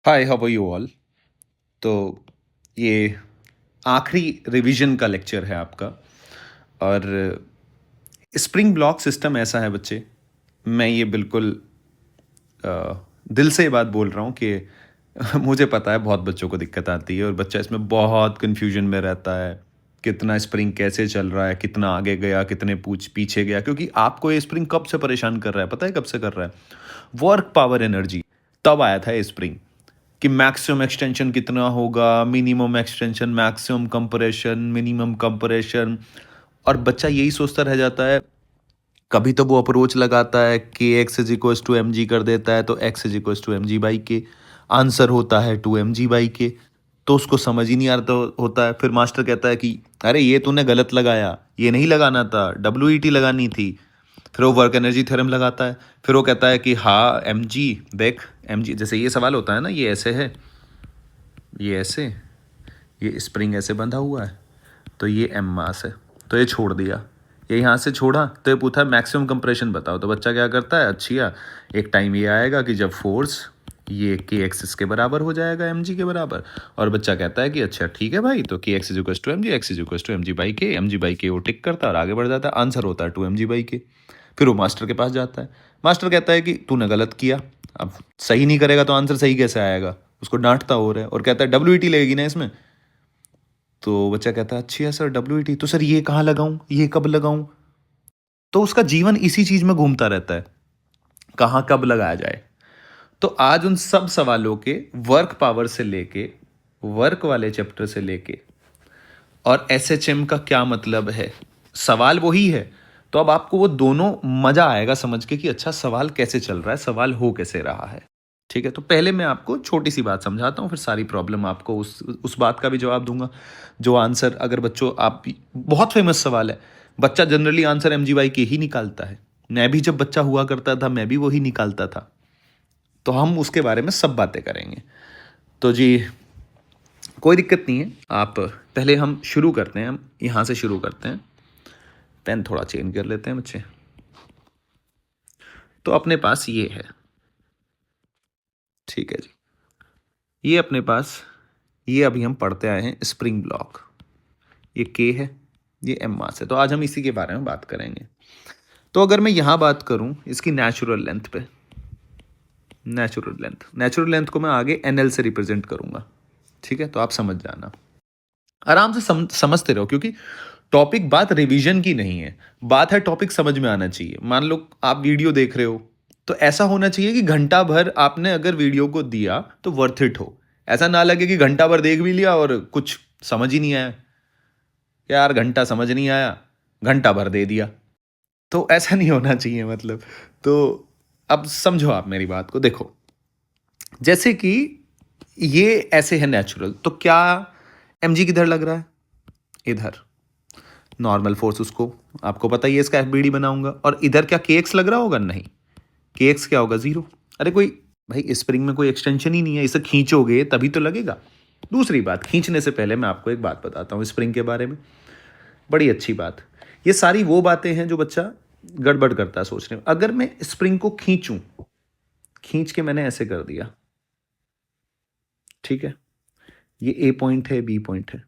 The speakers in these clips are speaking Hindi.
Hi, how are you all. तो ये आखिरी रिवीजन का लेक्चर है आपका। और स्प्रिंग ब्लॉक सिस्टम ऐसा है बच्चे, मैं ये बिल्कुल दिल से ये बात बोल रहा हूँ कि मुझे पता है बहुत बच्चों को दिक्कत आती है और बच्चा इसमें बहुत कन्फ्यूजन में रहता है। कितना स्प्रिंग कैसे चल रहा है, कितना आगे गया, कितने पूछ पीछे गया, क्योंकि आपको ये स्प्रिंग कब से परेशान कर रहा है पता है? कब से कर रहा है? वर्क पावर एनर्जी तब आया था ये स्प्रिंग कि मैक्सिमम एक्सटेंशन कितना होगा, minimum extension, maximum compression, minimum compression. और बच्चा यही सोचता रह जाता है। कभी तो वो अप्रोच लगाता है कि x is equals to m g कर देता है, तो x is equals to m g by k answer होता है टू एम जी बाई के। तो उसको समझ ही नहीं आता होता है। फिर मास्टर कहता है कि अरे ये तूने गलत लगाया, ये नहीं लगाना था, डब्ल्यू ई टी लगानी थी। फिर वो वर्क एनर्जी थ्योरम लगाता है। फिर वो कहता है कि हाँ एम जी देख, एम जी जैसे ये सवाल होता है ना, ये ऐसे है, ये ऐसे, ये स्प्रिंग ऐसे बंधा हुआ है, तो ये एम मास है, तो ये छोड़ दिया, ये यहाँ से छोड़ा, तो ये पूछा मैक्सिमम कंप्रेशन बताओ। तो बच्चा क्या करता है, अच्छिया एक टाइम ये आएगा कि जब फोर्स ये के एक्सिस के बराबर हो जाएगा एम जी के बराबर। और बच्चा कहता है कि अच्छा ठीक है भाई, तो k x is equal to m g, x is equal to m g by k, m g by k वो टिक करता है और आगे बढ़ जाता है। आंसर होता है टू एम जी बाई के। फिर वो मास्टर के पास जाता है। मास्टर कहता है कि तूने गलत किया, अब सही नहीं करेगा तो आंसर सही कैसे आएगा? उसको डांटता हो रहा है और कहता है डब्ल्यू ई टी लगेगी ना इसमें। तो बच्चा कहता है अच्छी है सर डब्ल्यू ई टी, तो सर ये कहाँ लगाऊं, ये कब लगाऊं? तो उसका जीवन इसी चीज में घूमता रहता है, कहाँ कब लगाया जाए। तो आज उन सब सवालों के वर्क पावर से लेके, वर्क वाले चैप्टर से लेके, और एसएचएम का क्या मतलब है, सवाल वही है। तो अब आपको वो दोनों मजा आएगा समझ के कि अच्छा सवाल कैसे चल रहा है, सवाल हो कैसे रहा है। ठीक है, तो पहले मैं आपको छोटी सी बात समझाता हूँ, फिर सारी प्रॉब्लम आपको उस बात का भी जवाब दूंगा जो आंसर, अगर बच्चों आप, बहुत फेमस सवाल है, बच्चा generally answer m g by k ही निकालता है। मैं भी जब बच्चा हुआ करता था मैं भी वही निकालता था। तो हम उसके बारे में सब बातें करेंगे। तो जी कोई दिक्कत नहीं है, आप पहले हम शुरू करते हैं, हम यहाँ से शुरू करते हैं। पेन थोड़ा चेंज कर लेते हैं बच्चे। तो अपने पास ये है, ठीक है जी, ये अपने पास, ये अभी हम पढ़ते आए हैं स्प्रिंग ब्लॉक। ये के है, ये एम मास है, तो आज हम इसी के बारे में बात करेंगे। तो अगर मैं यहाँ बात करूँ इसकी नेचुरल लेंथ पे, नेचुरल लेंथ को मैं आगे एन एल से रिप्रेजेंट करूँगा। ठीक है, तो आप समझ जाना, आराम से समझते रहो, क्योंकि टॉपिक बात रिवीजन की नहीं है, बात है टॉपिक समझ में आना चाहिए। मान लो आप वीडियो देख रहे हो, तो ऐसा होना चाहिए कि घंटा भर आपने अगर वीडियो को दिया तो वर्थ इट हो। ऐसा ना लगे कि घंटा भर देख भी लिया और कुछ समझ ही नहीं आया, यार घंटा समझ नहीं आया, घंटा भर दे दिया। तो ऐसा नहीं होना चाहिए, मतलब। तो अब समझो आप मेरी बात को, देखो जैसे कि ये ऐसे है नेचुरल, तो क्या एमजी किधर लग रहा है? इधर। नॉर्मल फोर्स उसको, आपको पता ही है, इसका एफ बनाऊंगा। और इधर क्या के एक्स लग रहा होगा? नहीं, के एक्स क्या होगा? जीरो। अरे कोई भाई स्प्रिंग में कोई एक्सटेंशन ही नहीं है, इसे खींचोगे तभी तो लगेगा। दूसरी बात, खींचने से पहले मैं आपको एक बात बताता हूँ स्प्रिंग के बारे में, बड़ी अच्छी बात। ये सारी वो बातें हैं जो बच्चा गड़बड़ करता है सोचने में। अगर मैं स्प्रिंग को खींचूं, खींच के मैंने ऐसे कर दिया, ठीक है, ये ए पॉइंट है, बी पॉइंट है,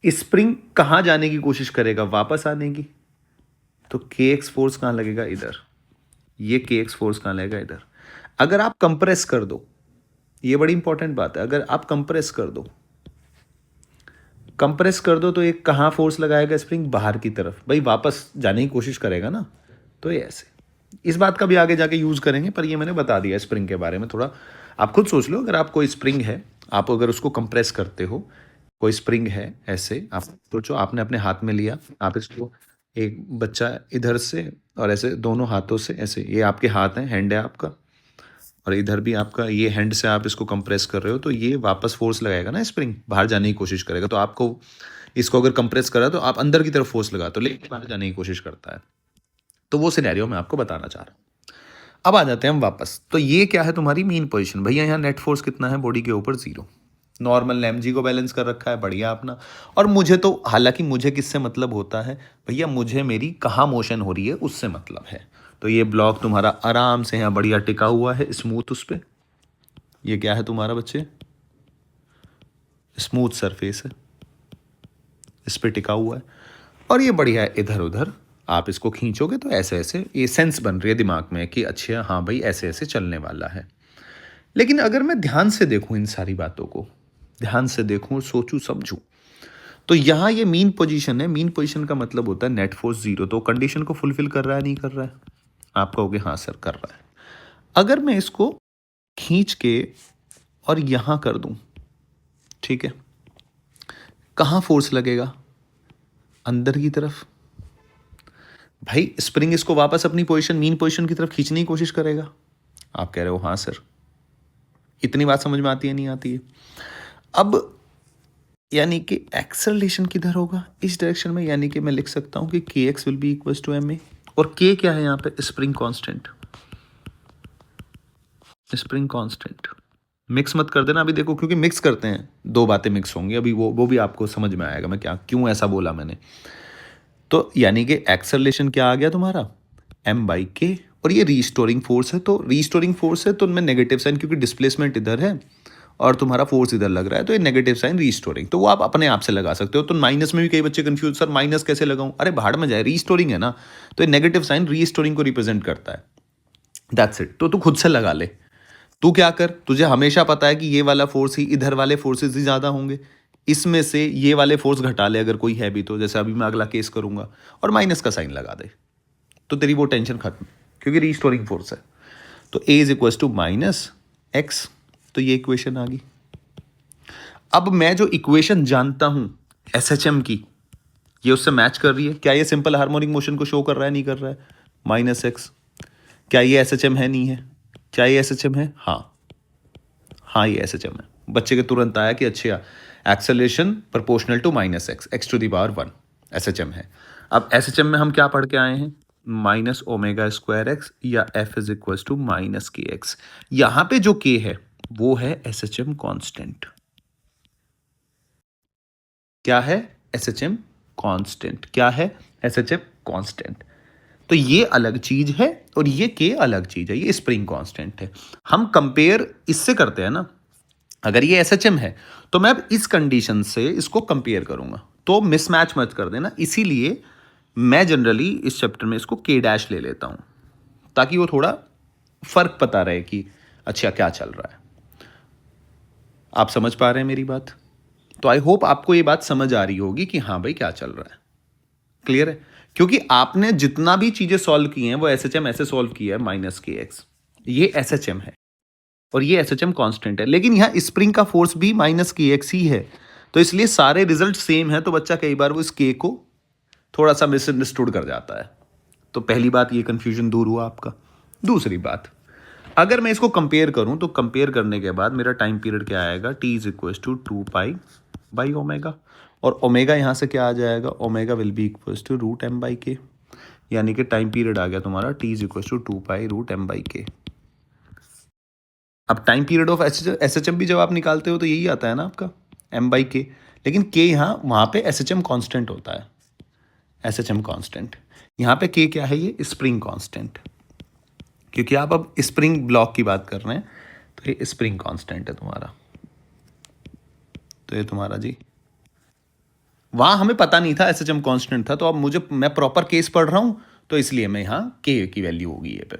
स्प्रिंग कहां जाने की कोशिश करेगा? वापस आने की। तो के एक्स फोर्स कहां लगेगा? इधर। ये के एक्स फोर्स कहां लगेगा? इधर। अगर आप कंप्रेस कर दो, ये बड़ी इंपॉर्टेंट बात है, अगर आप कंप्रेस कर दो, कंप्रेस कर दो, तो एक कहां फोर्स लगाएगा स्प्रिंग? बाहर की तरफ, भाई वापस जाने की कोशिश करेगा ना। तो ये ऐसे, इस बात का भी आगे जाके यूज करेंगे, पर ये मैंने बता दिया स्प्रिंग के बारे में। थोड़ा आप खुद सोच लो, अगर आप कोई स्प्रिंग है, आप अगर उसको कंप्रेस करते हो, कोई स्प्रिंग है ऐसे, आप सोचो आपने अपने हाथ में लिया, आप इसको, एक बच्चा इधर से और ऐसे दोनों हाथों से ऐसे, ये आपके हाथ हैं, हैंड है आपका, और इधर भी आपका ये हैंड से आप इसको कंप्रेस कर रहे हो, तो ये वापस फोर्स लगाएगा ना स्प्रिंग, बाहर जाने की कोशिश करेगा। तो आपको इसको अगर कंप्रेस करा तो आप अंदर की तरफ फोर्स लगा, तो लेकिन बाहर जाने की कोशिश करता है। तो वो सिनेरियो मैं आपको बताना चाह रहा हूँ। अब आ जाते हैं हम वापस। तो ये क्या है? तुम्हारी मीन पोजीशन। भैया यहाँ नेट फोर्स कितना है बॉडी के ऊपर? जीरो। नॉर्मल ने एमजी को बैलेंस कर रखा है, बढ़िया अपना। और मुझे तो, हालांकि मुझे किससे मतलब होता है भैया? मुझे मेरी कहाँ मोशन हो रही है उससे मतलब है। तो ये ब्लॉक तुम्हारा आराम से यहाँ बढ़िया टिका हुआ है, स्मूथ, उस पर ये क्या है तुम्हारा बच्चे? स्मूथ सरफेस है, इस पे टिका हुआ है और ये बढ़िया है। इधर उधर आप इसको खींचोगे तो ऐसे ऐसे ये सेंस बन रही है दिमाग में कि अच्छा हाँ भाई ऐसे ऐसे चलने वाला है। लेकिन अगर मैं ध्यान से देखूं, इन सारी बातों को ध्यान से देखूं, सोचूं समझूं, तो यहाँ ये मीन पोजीशन है। मीन पोजीशन का मतलब होता है नेट फोर्स 0। तो कंडीशन को फुलफिल कर रहा है नहीं कर रहा है? आप कहोगे हाँ सर कर रहा है। अगर मैं इसको खींच के और यहां कर दूं, ठीक है, कहां फोर्स लगेगा? अंदर की तरफ। भाई स्प्रिंग इसको वापस अपनी पोजीशन, मीन पोजीशन की तरफ खींचने की कोशिश करेगा। आप कह रहे हो हाँ सर। इतनी बात समझ में आती है नहीं आती है? अब यानी कि एक्सेलरेशन किधर होगा? इस डायरेक्शन में। यानी कि मैं लिख सकता हूं कि k x will be equal to m a. और के क्या है यहाँ पे? Spring constant. Spring constant mix मत कर देना अभी, देखो क्योंकि मिक्स करते हैं दो बातें मिक्स होंगी अभी, वो भी आपको समझ में आएगा मैं क्या क्यों ऐसा बोला मैंने। तो यानी कि एक्सेलरेशन क्या आ गया तुम्हारा? एम बाई के। और ये रीस्टोरिंग फोर्स है, तो रीस्टोरिंग फोर्स है तो उनमें नेगेटिव साइन, क्योंकि डिस्प्लेसमेंट इधर है और तुम्हारा फोर्स इधर लग रहा है, तो ये नेगेटिव साइन रीस्टोरिंग, तो वो आप अपने आप से लगा सकते हो। तो माइनस में भी कई बच्चे कंफ्यूज, सर माइनस कैसे लगाऊं? अरे भाड़ में जाए, रीस्टोरिंग है ना, तो ये नेगेटिव साइन रीस्टोरिंग को रिप्रेजेंट करता है। That's it. तो तू खुद से लगा ले। तू क्या कर, तुझे हमेशा पता है कि ये वाला फोर्स ही, इधर वाले फोर्सेस ही ज्यादा होंगे, इसमें से ये वाले फोर्स घटा ले अगर कोई है भी तो। जैसे अभी मैं अगला केस करूंगा और माइनस का साइन लगा दे, तो तेरी वो टेंशन खत्म, क्योंकि रीस्टोरिंग फोर्स है। तो a is equal to minus x. तो ये इक्वेशन आ गई। अब मैं जो इक्वेशन जानता हूं एस एच एम की, ये उससे मैच कर रही है क्या? ये सिंपल हार्मोनिक मोशन को शो कर रहा है नहीं कर रहा है? Minus x. क्या ये एस एच एम है नहीं है? क्या ये एस एच एम है? हाँ हाँ ये एस एच एम है। बच्चे के तुरंत आया कि अच्छा acceleration proportional to minus x, x to the power 1 S H M है। अब एस एच एम में हम क्या पढ़ के आए हैं? माइनस ओमेगा स्क्वायर एक्स, या f is equal to minus k x. यहां पे जो के है वो है एस एच एम कॉन्स्टेंट। क्या है? S H M constant. क्या है? S H M constant. तो ये अलग चीज है और ये के अलग चीज है, ये स्प्रिंग कांस्टेंट है। हम कंपेयर इससे करते हैं ना, अगर ये एसएचएम है तो मैं अब इस कंडीशन से इसको कंपेयर करूंगा, तो मिसमैच मत कर देना। इसीलिए मैं जनरली इस चैप्टर में इसको के डैश ले लेता हूं, ताकि वो थोड़ा फर्क पता रहे कि अच्छा क्या चल रहा है। आप समझ पा रहे हैं मेरी बात? तो आई होप आपको ये बात समझ आ रही होगी कि हाँ भाई क्या चल रहा है। क्लियर है? क्योंकि आपने जितना भी चीजें सॉल्व की हैं वो एसएचएम ऐसे सॉल्व किया है, माइनस के एक्स, ये एसएचएम है और ये एसएचएम कांस्टेंट है। लेकिन यहां स्प्रिंग का फोर्स भी माइनस के एक्स ही है, तो इसलिए सारे रिजल्ट सेम है। तो बच्चा कई बार वो इस के को थोड़ा सा मिसअंडरस्टूड कर जाता है। तो पहली बात, ये कंफ्यूजन दूर हुआ आपका। दूसरी बात, अगर मैं इसको कंपेयर करूं तो कंपेयर करने के बाद मेरा टाइम पीरियड क्या आएगा? T is equal to 2 pi by omega, और ओमेगा यहां से क्या आ जाएगा? Omega will be equal to root m by k. यानी कि टाइम पीरियड आ गया तुम्हारा T is equal to 2 pi root m by k. अब time period of S H M भी जब आप निकालते हो तो यही आता है ना आपका, एम बाई के। लेकिन के यहाँ वहाँ पे एस एच एम कॉन्स्टेंट होता है, एस एच एम कॉन्स्टेंट। यहाँ पे के क्या है? ये स्प्रिंग कॉन्स्टेंट, क्योंकि आप अब स्प्रिंग ब्लॉक की बात कर रहे हैं, तो ये स्प्रिंग कॉन्स्टेंट है तुम्हारा। तो ये तुम्हारा जी, वहाँ हमें पता नहीं था एस एच एम कॉन्स्टेंट था, तो अब मैं प्रॉपर केस पढ़ रहा हूँ, तो इसलिए मैं यहाँ के की वैल्यू होगी ये पे।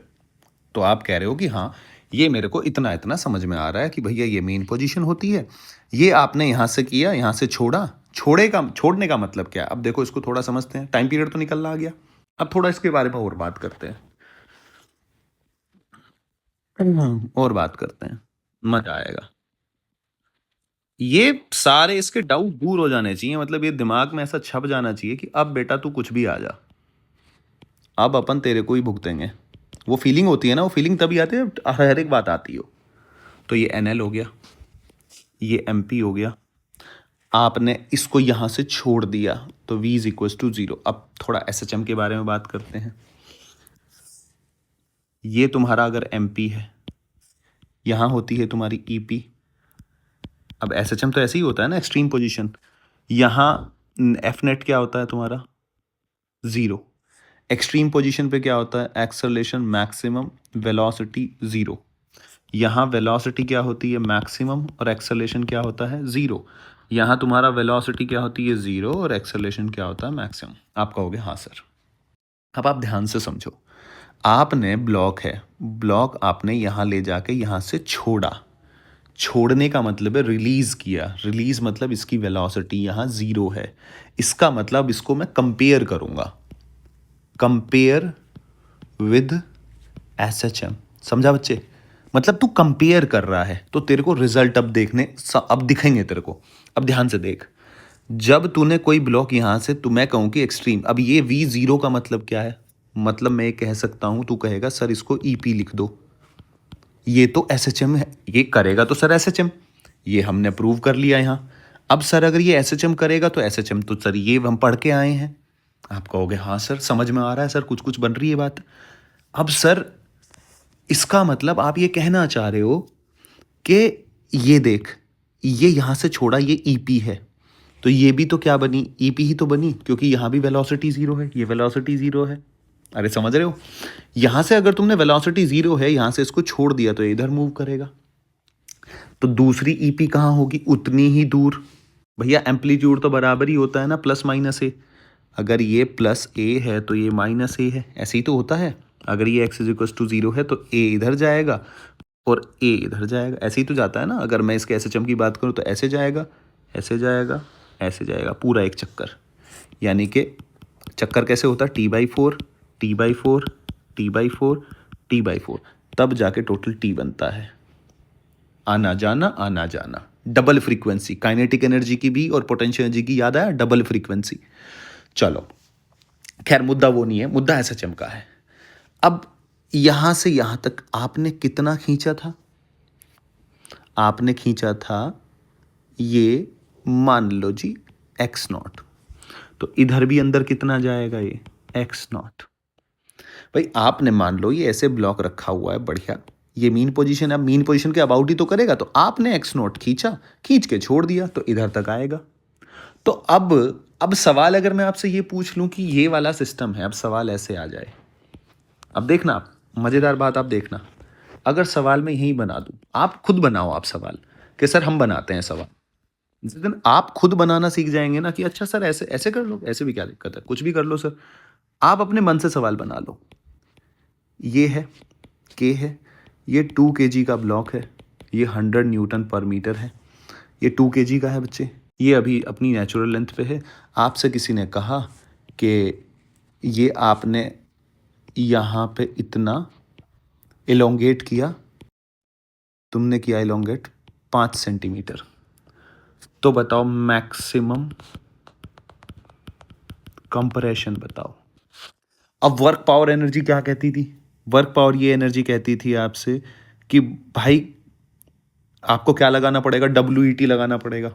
तो आप कह रहे हो कि हाँ ये मेरे को इतना इतना समझ में आ रहा है कि भैया ये मेन पोजीशन होती है, ये आपने यहाँ से किया, यहाँ से छोड़ा, छोड़ने का मतलब क्या है? अब देखो इसको थोड़ा समझते हैं। टाइम पीरियड तो निकल आ गया, अब थोड़ा इसके बारे में और बात करते हैं, और बात करते हैं, मजा आएगा। ये सारे इसके डाउट दूर हो जाने चाहिए, मतलब ये दिमाग में ऐसा छप जाना चाहिए कि अब बेटा तू कुछ भी आ जा, अब अपन तेरे को ही भुगतेंगे। वो फीलिंग होती है ना, वो फीलिंग तभी आती है हर एक बात आती हो। तो ये एनएल हो गया, ये एमपी हो गया, आपने इसको यहां से छोड़ दिया तो v इज इक्वल टू 0। अब थोड़ा एसएचएम के बारे में बात करते हैं। ये तुम्हारा अगर एमपी है, यहां होती है तुम्हारी ईपी। अब एसएचएम तो ऐसे ही होता है ना, एक्सट्रीम पोजीशन। यहां एफ नेट क्या होता है तुम्हारा? 0। एक्सट्रीम पोजीशन पे क्या होता है? Acceleration maximum velocity 0। यहाँ वेलोसिटी क्या होती है मैक्सिमम और एक्सेलरेशन क्या होता है ज़ीरो। यहाँ तुम्हारा वेलोसिटी क्या होती है ज़ीरो और एक्सेलरेशन क्या होता है मैक्सिमम। आप कहोगे हाँ सर। अब आप ध्यान से समझो, आपने ब्लॉक है, ब्लॉक आपने यहाँ ले जाके यहाँ से छोड़ा। छोड़ने का मतलब है रिलीज किया। रिलीज मतलब इसकी वेलोसिटी यहाँ ज़ीरो है। इसका मतलब इसको मैं कंपेयर करूँगा, कंपेयर विद एसएचएम। समझा बच्चे? मतलब तू कंपेयर कर रहा है तो तेरे को रिजल्ट अब अब दिखेंगे तेरे को। अब ध्यान से देख, जब तूने कोई ब्लॉक यहां से, तो मैं कहूं कि एक्सट्रीम, अब ये V0 का मतलब क्या है? मतलब मैं ये कह सकता हूं, तू कहेगा सर इसको ईपी लिख दो, ये तो एसएचएम है। ये करेगा तो सर एसएचएम, ये हमने प्रूव कर लिया यहां। अब सर अगर ये एसएचएम करेगा तो एसएचएम, तो सर ये हम पढ़ के आए हैं। आप कहोगे हाँ सर समझ में आ रहा है सर, कुछ कुछ बन रही है बात। अब सर इसका मतलब आप ये कहना चाह रहे हो कि ये देख, ये यहां से छोड़ा, ये ईपी है, तो ये भी तो क्या बनी, ईपी ही तो बनी, क्योंकि यहां भी वेलोसिटी जीरो है, ये वेलोसिटी जीरो है। अरे समझ रहे हो? यहां से अगर तुमने वेलोसिटी जीरो है, यहां से इसको छोड़ दिया तो इधर मूव करेगा, तो दूसरी ईपी कहां होगी? उतनी ही दूर। भैया एम्पलीट्यूड तो बराबर ही होता है ना, प्लस माइनस ए। अगर ये प्लस ए है तो ये माइनस ए है, ऐसे ही तो होता है। अगर ये x is equal to zero है तो ए इधर जाएगा और ए इधर जाएगा, ऐसे ही तो जाता है ना। अगर मैं इसके एसएचएम की बात करूं तो ऐसे जाएगा, ऐसे जाएगा, ऐसे जाएगा, पूरा एक चक्कर। यानी कि चक्कर कैसे होता है? T/4, T/4, T/4, T/4, तब जाके टोटल T बनता है। आना जाना आना जाना, डबल फ्रीक्वेंसी, काइनेटिक एनर्जी की भी और पोटेंशियल एनर्जी की। याद आया? Double frequency. चलो खैर मुद्दा वो नहीं है, मुद्दा एसएचएम का है। अब यहां से यहां तक आपने कितना खींचा था? आपने खींचा था ये, मान लो जी x0, तो इधर भी अंदर कितना जाएगा? ये x0। भाई आपने मान लो ये ऐसे ब्लॉक रखा हुआ है, बढ़िया, ये मीन पोजीशन है, अब मीन पोजीशन के अबाउट ही तो करेगा, तो आपने x0 खींचा, खींच के छोड़ दिया तो इधर तक आएगा। तो अब सवाल अगर मैं आपसे ये पूछ लूं कि ये वाला सिस्टम है, अब सवाल ऐसे आ जाए, अब देखना आप, मजेदार बात आप देखना, अगर सवाल में यही बना दूं, आप खुद बनाओ आप सवाल कि सर हम बनाते हैं सवाल। जिस दिन आप खुद बनाना सीख जाएंगे ना कि अच्छा सर ऐसे ऐसे कर लो, ऐसे भी क्या दिक्कत है, कुछ भी कर लो सर, आप अपने मन से सवाल बना लो। ये है के है, ये 2 kg का ब्लॉक है, ये 100 न्यूटन पर मीटर है, ये 2 kg का है बच्चे, ये अभी अपनी नेचुरल लेंथ पे है। आपसे किसी ने कहा कि ये आपने यहाँ पे इतना एलोंगेट किया, तुमने किया एलोंगेट 5 सेंटीमीटर, तो बताओ मैक्सिमम कंप्रेशन बताओ। अब वर्क पावर एनर्जी क्या कहती थी? वर्क पावर ये एनर्जी कहती थी आपसे कि भाई आपको क्या लगाना पड़ेगा? WET लगाना पड़ेगा।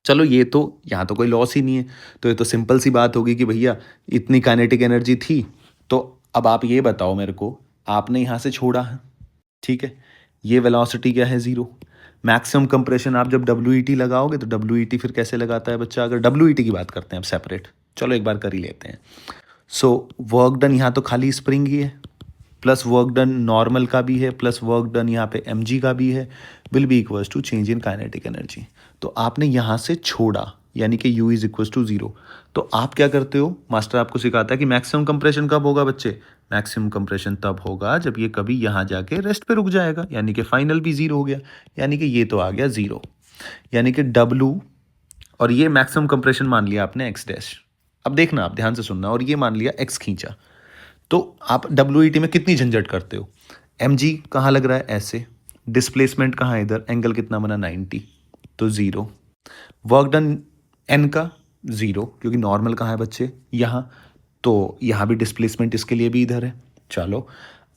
चलो ये तो यहाँ तो कोई लॉस ही नहीं है, तो ये तो सिंपल सी बात होगी कि भैया इतनी काइनेटिक एनर्जी थी। तो अब आप ये बताओ मेरे को, आपने यहाँ से छोड़ा है, ठीक है, ये वेलोसिटी क्या है? ज़ीरो। मैक्सिमम कंप्रेशन आप जब WET लगाओगे तो WET फिर कैसे लगाता है बच्चा? अगर WET की बात करते हैं अब सेपरेट, चलो एक बार कर ही लेते हैं। सो वर्क डन यहाँ तो खाली स्प्रिंग ही है, प्लस वर्क डन नॉर्मल का भी है, प्लस वर्क डन यहाँ पे mg का भी है, will be equals to change in kinetic energy. तो आपने यहाँ से छोड़ा, यानी कि u is equals to zero. तो आप क्या करते हो? मास्टर आपको सिखाता है कि मैक्सिमम कंप्रेशन कब होगा बच्चे? मैक्सिमम कंप्रेशन तब होगा जब ये कभी यहाँ जाके रेस्ट पे रुक जाएगा, यानी कि फाइनल भी जीरो हो गया, यानी कि ये तो आ गया जीरो, यानी कि W, और ये मैक्सिमम कंप्रेशन मान लिया आपने x डैश। अब देखना, आप ध्यान से सुनना, और ये मान लिया x खींचा, तो आप WET में कितनी झंझट करते हो? mg कहाँ लग रहा है? ऐसे। डिस्प्लेसमेंट कहाँ है? इधर। एंगल कितना बना? 90, तो जीरो। वर्क डन n का जीरो, क्योंकि नॉर्मल कहाँ है बच्चे? यहाँ, तो यहाँ भी डिस्प्लेसमेंट इसके लिए भी इधर है। चलो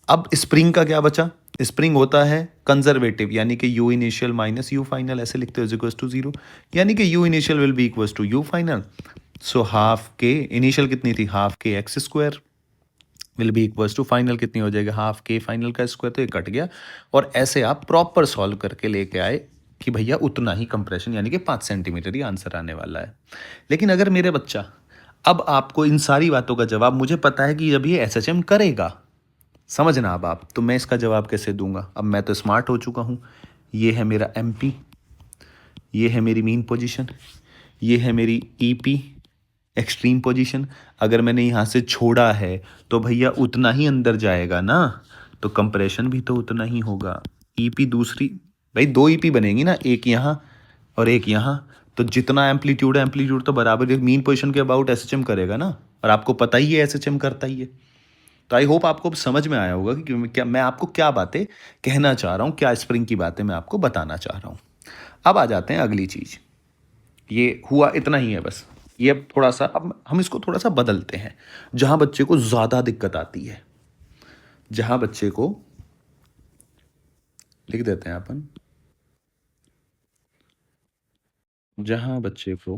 अब स्प्रिंग का क्या बचा? स्प्रिंग होता है कंजर्वेटिव, यानी कि u initial minus u final, ऐसे लिखते हो, इज इक्वल्स टू जीरो, यानी कि u initial will be equals to u final. So half k initial कितनी थी? Half k x square will be equals to final कितनी हो जाएगी? हाफ के फाइनल का स्क्वायर, तो ये कट गया। और ऐसे आप प्रॉपर सॉल्व करके लेके आए कि भैया उतना ही कंप्रेशन, यानी कि 5 सेंटीमीटर ही आंसर आने वाला है। लेकिन अगर मेरे बच्चा, अब आपको इन सारी बातों का जवाब मुझे पता है कि जब ये एसएचएम करेगा, समझना अब आप, तो मैं इसका जवाब कैसे दूंगा? अब मैं तो स्मार्ट हो चुका हूँ। ये है मेरा एमपी, ये है मेरी मीन पोजीशन, ये है मेरी ईपी एक्सट्रीम पोजीशन। अगर मैंने यहाँ से छोड़ा है तो भैया उतना ही अंदर जाएगा ना, तो कंप्रेशन भी तो उतना ही होगा। ईपी दूसरी, भाई दो ईपी बनेगी ना, एक यहाँ और एक यहाँ, तो जितना एम्पलीट्यूड है एम्पलीट्यूड तो बराबर मीन पोजीशन के अबाउट एसएचएम करेगा ना, और आपको पता ही है एसएचएम करता ही है। तो आई होप आपको समझ में आया होगा कि क्या मैं आपको क्या बातें कहना चाह रहा हूँ, क्या स्प्रिंग की बातें मैं आपको बताना चाह रहा हूँ। अब आ जाते हैं अगली चीज़। ये हुआ इतना ही है बस। ये अब थोड़ा सा, अब हम इसको थोड़ा सा बदलते हैं, जहाँ बच्चे को ज़्यादा दिक्कत आती है, जहाँ बच्चे को लिख देते हैं अपन, जहाँ बच्चे को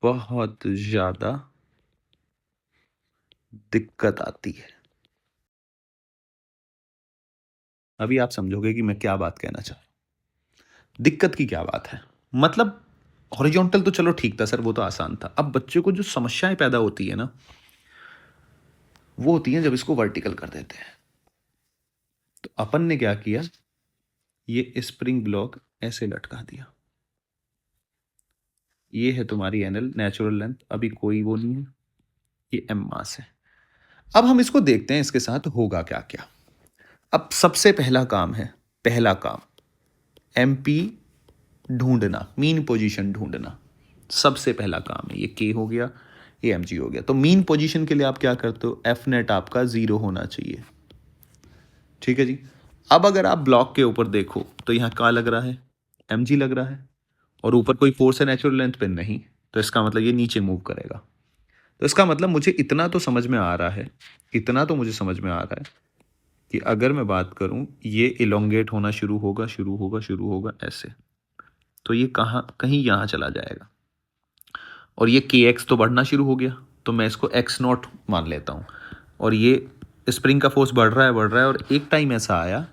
बहुत ज़्यादा दिक्कत आती है। अभी आप समझोगे कि मैं क्या बात कहना चाह रहा हूँ। दिक्कत की क्या बात है, मतलब हॉरिजॉन्टल तो चलो ठीक था सर, वो तो आसान था। अब बच्चे को जो समस्याएं पैदा होती है ना, वो होती हैं जब इसको वर्टिकल कर देते हैं। तो अपन ने क्या किया, ये स्प्रिंग ब्लॉक ऐसे लटका दिया। ये है तुम्हारी एनएल नेचुरल लेंथ, अभी कोई वो नहीं है, ये एम मास है। अब हम इसको देखते हैं इसके साथ होगा क्या क्या। अब सबसे पहला काम है, पहला काम एमपी ढूंढना, मीन पोजीशन ढूंढना, सबसे पहला काम है। ये के हो गया, ये एम जी हो गया। तो मीन पोजीशन के लिए आप क्या करते हो, एफ नेट आपका 0 होना चाहिए। ठीक है जी। अब अगर आप ब्लॉक के ऊपर देखो तो यहाँ क्या लग रहा है, एम जी लग रहा है, और ऊपर कोई फोर्स है नेचुरल लेंथ पे नहीं, तो इसका मतलब ये नीचे मूव करेगा। तो इसका मतलब मुझे इतना तो समझ में आ रहा है, इतना तो मुझे समझ में आ रहा है कि अगर मैं बात करूं, ये इलोंगेट होना शुरू होगा, शुरू होगा, शुरू होगा ऐसे, तो ये कहाँ कहीं यहाँ चला जाएगा, और ये के एक्स तो बढ़ना शुरू हो गया, तो मैं इसको एक्स नॉट मान लेता हूँ। और ये स्प्रिंग का फोर्स बढ़ रहा है, बढ़ रहा है, और एक टाइम ऐसा आया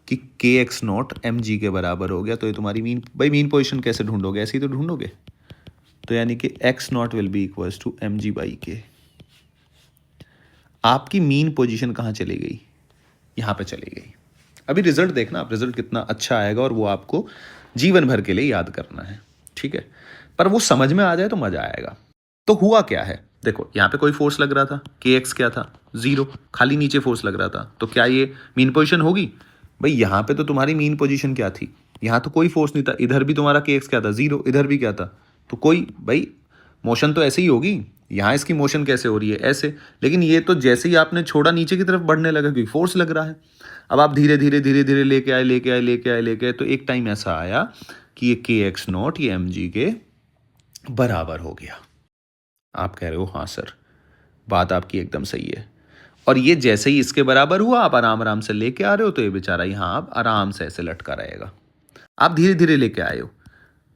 कि k x not M G के बराबर हो गया। तो ये तुम्हारी मीन, भाई मीन पोजिशन कैसे ढूंढोगे, ऐसे ही तो ढूंढोगे। तो यानी कि x naught will be equals to m g by k. आपकी मीन पोजीशन कहाँ चली गई, यहाँ पे चली गई। अभी रिजल्ट देखना आप, रिजल्ट कितना अच्छा आएगा, और वो आपको जीवन भर के लिए याद करना है, ठीक है। पर वो समझ में आ जाए तो मजा आएगा। तो हुआ क्या है, देखो यहाँ पे कोई फोर्स लग रहा था, के एक्स क्या था 0, खाली नीचे फोर्स लग रहा था, तो क्या ये मीन पोजीशन होगी? भाई यहाँ पे तो तुम्हारी मीन पोजीशन क्या थी, यहाँ तो कोई फोर्स नहीं था, इधर भी तुम्हारा के एक्स क्या था 0, इधर भी क्या था, तो कोई भाई मोशन तो ऐसे ही होगी। यहाँ इसकी मोशन कैसे हो रही है, ऐसे, लेकिन ये तो जैसे ही आपने छोड़ा नीचे की तरफ बढ़ने लगा, क्योंकि फोर्स लग रहा है। अब आप धीरे धीरे धीरे धीरे लेके आए, लेके आए, लेके आए, लेके आए, तो एक टाइम ऐसा आया कि ये के एक्स नॉट ये एम जी के बराबर हो गया। आप कह रहे हो हाँ सर, बात आपकी एकदम सही है। और ये जैसे ही इसके बराबर हुआ, आप आराम आराम से लेके आ रहे हो, तो ये बेचारा यहाँ आप आराम से ऐसे लटका रहेगा। आप धीरे धीरे लेके आए हो,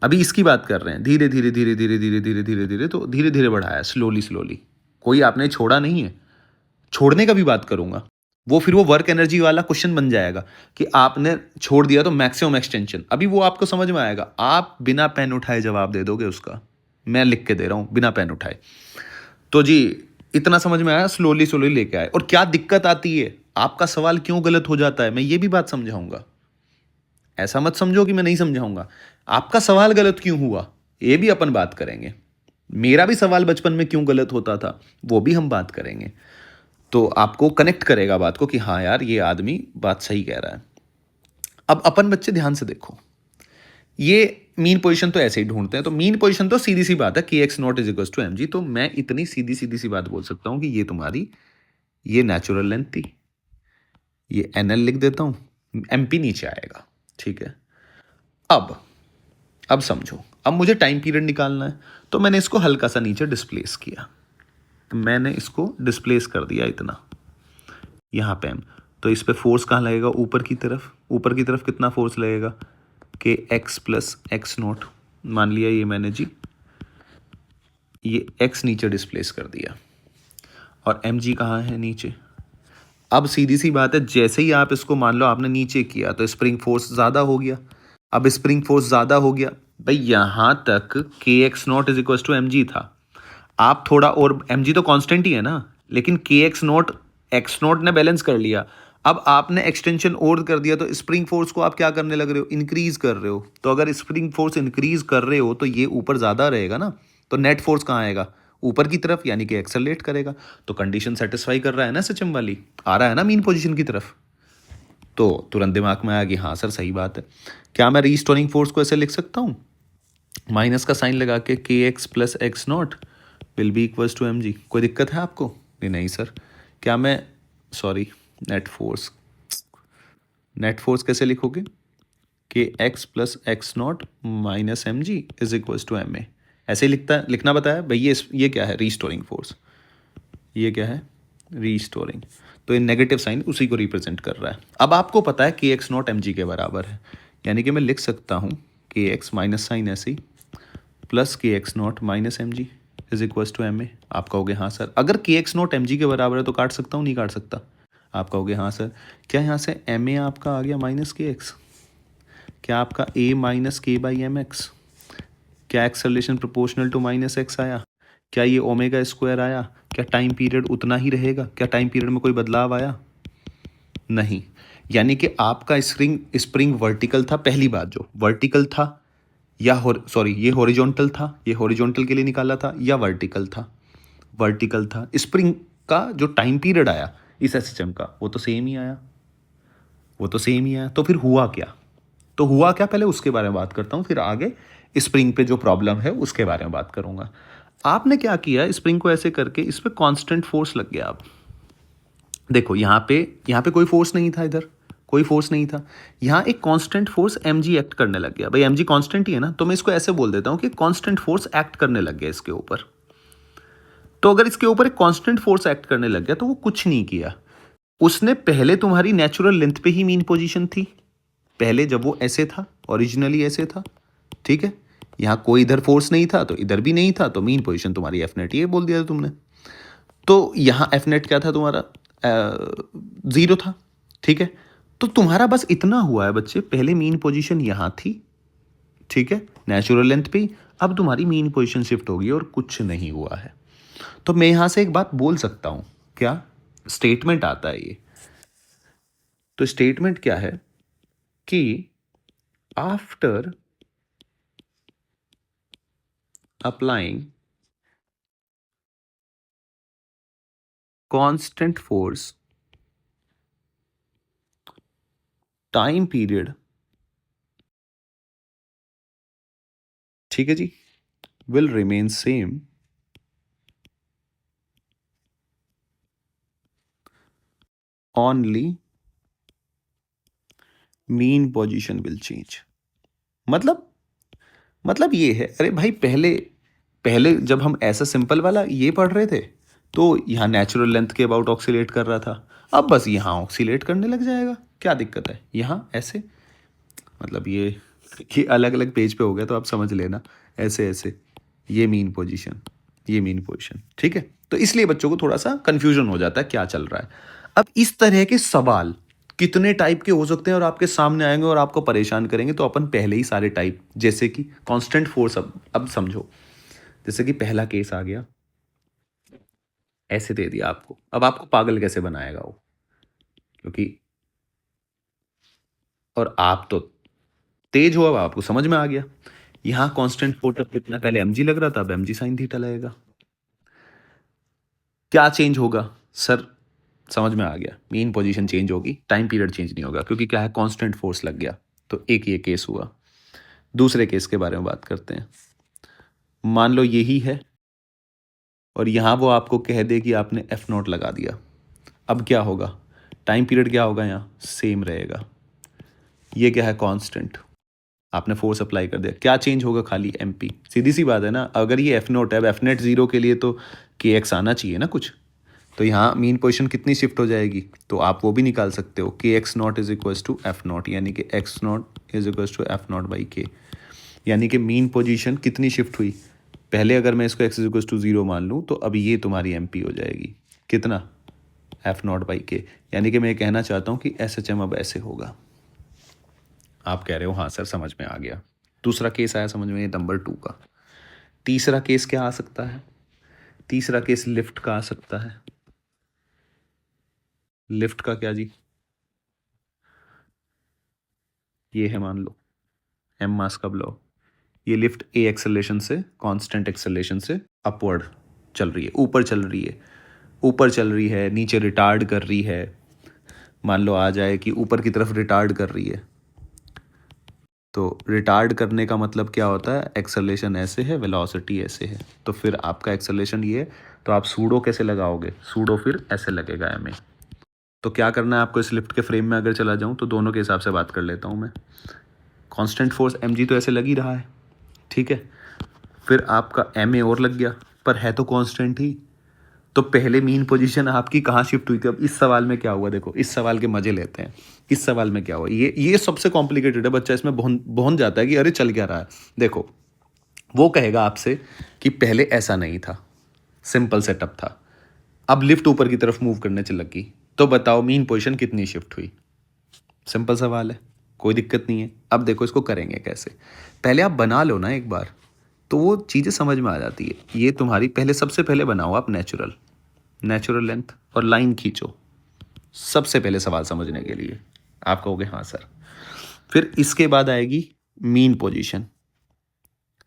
अभी इसकी बात कर रहे हैं, धीरे धीरे धीरे धीरे धीरे धीरे धीरे धीरे, तो धीरे धीरे बढ़ाया, स्लोली स्लोली, कोई आपने छोड़ा नहीं है। छोड़ने का भी बात करूंगा, वो फिर वो वर्क एनर्जी वाला क्वेश्चन बन जाएगा कि आपने छोड़ दिया तो मैक्सिमम एक्सटेंशन, अभी वो आपको समझ में आएगा। आप बिना पेन उठाए जवाब दे दोगे उसका, मैं लिख के दे रहा हूँ बिना पेन उठाए। तो जी इतना समझ में आया, स्लोली स्लोली लेके आए। और क्या दिक्कत आती है, आपका सवाल क्यों गलत हो जाता है, मैं ये भी बात समझाऊंगा। ऐसा मत समझो कि मैं नहीं समझाऊंगा, आपका सवाल गलत क्यों हुआ ये भी अपन बात करेंगे। मेरा भी सवाल बचपन में क्यों गलत होता था वो भी हम बात करेंगे। तो आपको कनेक्ट करेगा बात को कि हाँ यार ये आदमी बात सही कह रहा है। अब अपन बच्चे ध्यान से देखो, ये मीन पोजीशन तो ऐसे ही ढूंढते हैं, तो मीन पोजीशन तो सीधी सी बात है कि x naught is equal to m g. तो मैं इतनी सीधी सीधी सी बात बोल सकता हूं कि ये तुम्हारी ये नेचुरल लेंथ थी, ये एनएल लिख देता हूं, एमपी नीचे आएगा, ठीक है। अब समझो, अब मुझे टाइम पीरियड निकालना है, तो मैंने इसको हल्का सा नीचे डिस्प्लेस किया, तो मैंने इसको डिस्प्लेस कर दिया इतना, यहाँ पे तो इस पे फोर्स कहाँ लगेगा, ऊपर की तरफ। ऊपर की तरफ कितना फोर्स लगेगा, कि एक्स प्लस एक्स नॉट मान लिया ये मैंने जी, ये एक्स नीचे डिस्प्लेस कर दिया, और एम जी कहाँ है, नीचे। अब सीधी सी बात है, जैसे ही आप इसको मान लो आपने नीचे किया तो स्प्रिंग फोर्स ज़्यादा हो गया। अब स्प्रिंग फोर्स ज़्यादा हो गया, भाई यहाँ तक k x naught is equal to m g था, आप थोड़ा और, एम जी तो कांस्टेंट ही है ना, लेकिन के एक्स नोट ने बैलेंस कर लिया। अब आपने एक्सटेंशन और कर दिया, तो स्प्रिंग फोर्स को आप क्या करने लग रहे हो, इंक्रीज कर रहे हो। तो अगर स्प्रिंग फोर्स इंक्रीज कर रहे हो तो ये ऊपर ज़्यादा रहेगा ना, तो नेट फोर्स कहाँ आएगा, ऊपर की तरफ, यानी कि एक्सेलरेट करेगा। तो कंडीशन सेटिस्फाई कर रहा है ना सिस्टम वाली, आ रहा है ना मीन पोजीशन की तरफ। तो तुरंत दिमाग में आया कि हाँ सर सही बात है। क्या मैं रीस्टोरिंग फोर्स को ऐसे लिख सकता हूँ, माइनस का साइन लगा के, k x plus x naught will be equals to m g. कोई दिक्कत है आपको? नहीं सर। क्या मैं, सॉरी, नेट फोर्स कैसे लिखोगे, k x plus x naught minus m g is equals to m a, ऐसे ही लिखना बताया भाई। ये क्या है, रीस्टोरिंग फोर्स। ये क्या है, रीस्टोरिंग। तो ये नेगेटिव साइन उसी को रिप्रेजेंट कर रहा है। अब आपको पता है के एक्स नॉट एम जी के बराबर है, यानी कि मैं लिख सकता हूँ के एक्स माइनस साइन ऐसे ही plus k x naught minus m g is equals to m a. आप कहोगे हाँ सर, अगर के एक्स नॉट एम जी के बराबर है तो काट सकता हूँ, नहीं काट सकता? आप कहोगे हाँ सर। क्या यहाँ से एम ए आपका आ गया माइनस के एक्स? क्या आपका a minus k by m x? क्या acceleration proportional to minus x आया? क्या ये ओमेगा स्क्वायर आया? क्या टाइम पीरियड उतना ही रहेगा? क्या टाइम पीरियड में कोई बदलाव आया? नहीं। यानी कि आपका स्प्रिंग वर्टिकल था, पहली बात जो वर्टिकल था, या सॉरी ये हॉरिजॉन्टल था, ये हॉरिजॉन्टल के लिए निकाला था, या वर्टिकल था? वर्टिकल था। स्प्रिंग का जो टाइम पीरियड आया इस सिस्टम का, वो तो सेम ही आया, वो तो सेम ही आया। तो फिर हुआ क्या, तो हुआ क्या पहले उसके बारे में बात करता हूँ, फिर आगे स्प्रिंग पे जो प्रॉब्लम है उसके बारे में बात करूंगा। आपने क्या किया, स्प्रिंग को ऐसे करके इस पर कांस्टेंट फोर्स लग गया। आप देखो यहाँ पे कोई फोर्स नहीं था, इधर कोई फोर्स नहीं था, यहाँ एक कांस्टेंट फोर्स mg एक्ट करने लग गया। भाई mg कांस्टेंट ही है ना, तो मैं इसको ऐसे बोल देता हूँ कि कांस्टेंट फोर्स एक्ट करने लग गया इसके ऊपर। तो अगर इसके ऊपर एक कांस्टेंट फोर्स एक्ट करने लग गया तो वो कुछ नहीं किया, उसने पहले तुम्हारी नेचुरल लेंथ पे ही मीन पोजीशन थी, पहले जब वो ऐसे था, ओरिजिनली ऐसे था, ठीक है। यहाँ कोई इधर फोर्स नहीं था तो इधर भी नहीं था, तो मीन पोजीशन तुम्हारी एफ नेट, ये बोल दिया था तुमने। तो यहाँ एफ नेट क्या था तुम्हारा, जीरो था, ठीक है। तो तुम्हारा बस इतना हुआ है बच्चे, पहले मीन पोजीशन यहाँ थी, ठीक है, नेचुरल लेंथ पे ही। अब तुम्हारी मीन पोजीशन शिफ्ट होगी और कुछ नहीं हुआ है। तो मैं यहाँ से एक बात बोल सकता हूँ, क्या स्टेटमेंट आता है ये, तो स्टेटमेंट क्या है कि after applying constant force time period, ठीक है जी, will remain same only mean position will change. मतलब ये है, अरे भाई पहले पहले जब हम ऐसा सिंपल वाला ये पढ़ रहे थे तो यहाँ नेचुरल लेंथ के अबाउट ऑक्सीलेट कर रहा था, अब बस यहाँ ऑक्सीलेट करने लग जाएगा, क्या दिक्कत है यहाँ ऐसे। मतलब ये अलग अलग पेज पे हो गया तो आप समझ लेना, ऐसे ऐसे, ये मीन पोजीशन, ये मीन पोजीशन, ठीक है। तो इसलिए बच्चों को थोड़ा सा कंफ्यूजन हो जाता है क्या चल रहा है। अब इस तरह के सवाल कितने टाइप के हो सकते हैं और आपके सामने आएंगे और आपको परेशान करेंगे, तो अपन पहले ही सारे टाइप, जैसे कि कांस्टेंट फोर्स, अब समझो, जैसे कि पहला केस आ गया, ऐसे दे दिया आपको, अब आपको पागल कैसे बनाएगा वो, क्योंकि और आप तो तेज हो, अब आपको समझ में आ गया। यहाँ कांस्टेंट फोर्स अब कितना, पहले mg लग रहा था, अब mg साइन थीटा लगेगा। क्या चेंज होगा सर, समझ में आ गया, मीन पोजीशन चेंज होगी, टाइम पीरियड चेंज नहीं होगा, क्योंकि क्या है, कांस्टेंट फोर्स लग गया। तो एक ये केस हुआ। दूसरे केस के बारे में बात करते हैं। मान लो यही है और यहाँ वो आपको कह दे कि आपने एफ नॉट लगा दिया, अब क्या होगा, टाइम पीरियड क्या होगा, यहाँ सेम रहेगा। ये क्या है, कांस्टेंट, आपने फोर्स अप्लाई कर दिया, क्या चेंज होगा, खाली एमपी। सीधी सी बात है ना, अगर ये एफ नोट है, अब एफ नेट जीरो के लिए तो के एक्स आना चाहिए ना कुछ, तो यहाँ मीन पोजीशन कितनी शिफ्ट हो जाएगी, तो आप वो भी निकाल सकते हो, k x naught is equals to f naught, यानी कि x naught is equals to f naught by k, यानी कि मीन पोजीशन कितनी शिफ्ट हुई। पहले अगर मैं इसको x is equals to zero मान लूँ तो अब ये तुम्हारी एमपी हो जाएगी, कितना, एफ नॉट बाई के। यानी कि मैं कहना चाहता हूँ कि एस एच एम अब ऐसे होगा। आप कह रहे हो हाँ सर समझ में आ गया। दूसरा केस आया समझ में, ये नंबर 2 का। तीसरा केस क्या आ सकता है, तीसरा केस लिफ्ट का आ सकता है। लिफ्ट का क्या जी, ये है मान लो एम मास का ब्लॉक, ये लिफ्ट ए एक्सेलरेशन से, कांस्टेंट एक्सेलरेशन से अपवर्ड चल रही है, ऊपर चल रही है, ऊपर चल रही है, नीचे रिटार्ड कर रही है। मान लो आ जाए कि ऊपर की तरफ रिटार्ड कर रही है, तो रिटार्ड करने का मतलब क्या होता है, एक्सेलरेशन ऐसे है, वेलोसिटी ऐसे है, तो फिर आपका एक्सेलरेशन ये है, तो आप सूडो कैसे लगाओगे, सूडो फिर ऐसे लगेगा एम ए। तो क्या करना है आपको, इस लिफ्ट के फ्रेम में अगर चला जाऊं तो दोनों के हिसाब से बात कर लेता हूं मैं। कांस्टेंट फोर्स एम जी तो ऐसे लग ही रहा है, ठीक है, फिर आपका एम ए और लग गया, पर है तो कांस्टेंट ही। तो पहले मीन पोजीशन आपकी कहाँ शिफ्ट हुई थी, अब इस सवाल में क्या हुआ, देखो इस सवाल के मजे लेते हैं। इस सवाल में क्या हुआ, ये सबसे कॉम्प्लिकेटेड है, बच्चा इसमें बहुत जाता है कि अरे चल क्या रहा है। देखो वो कहेगा आपसे कि पहले ऐसा नहीं था, सिंपल सेटअप था, अब लिफ्ट ऊपर की तरफ मूव करने चल लगी, तो बताओ मीन पोजीशन कितनी शिफ्ट हुई। सिंपल सवाल है, कोई दिक्कत नहीं है। अब देखो इसको करेंगे कैसे, पहले आप बना लो ना एक बार, तो वो चीज़ें समझ में आ जाती है। ये तुम्हारी पहले, सबसे पहले बनाओ आप नेचुरल, नेचुरल लेंथ और लाइन खींचो, सबसे पहले सवाल समझने के लिए। आप कहोगे हाँ सर, फिर इसके बाद आएगी मीन पोजीशन,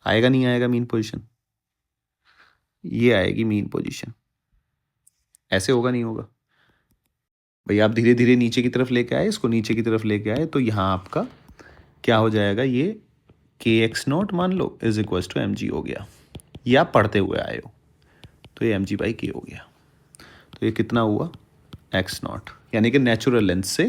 आएगा नहीं आएगा मीन पोजीशन, ये आएगी मीन पोजीशन, ऐसे होगा नहीं होगा भाई। आप धीरे धीरे नीचे की तरफ लेके आए, इसको नीचे की तरफ लेके आए, तो यहाँ आपका क्या हो जाएगा, ये के एक्स नॉट मान लो is equal to m g हो गया, ये आप पढ़ते हुए आए हो, तो ये एम जी बाई के हो गया। तो ये कितना हुआ, एक्स नॉट, यानी कि नेचुरल लेंथ से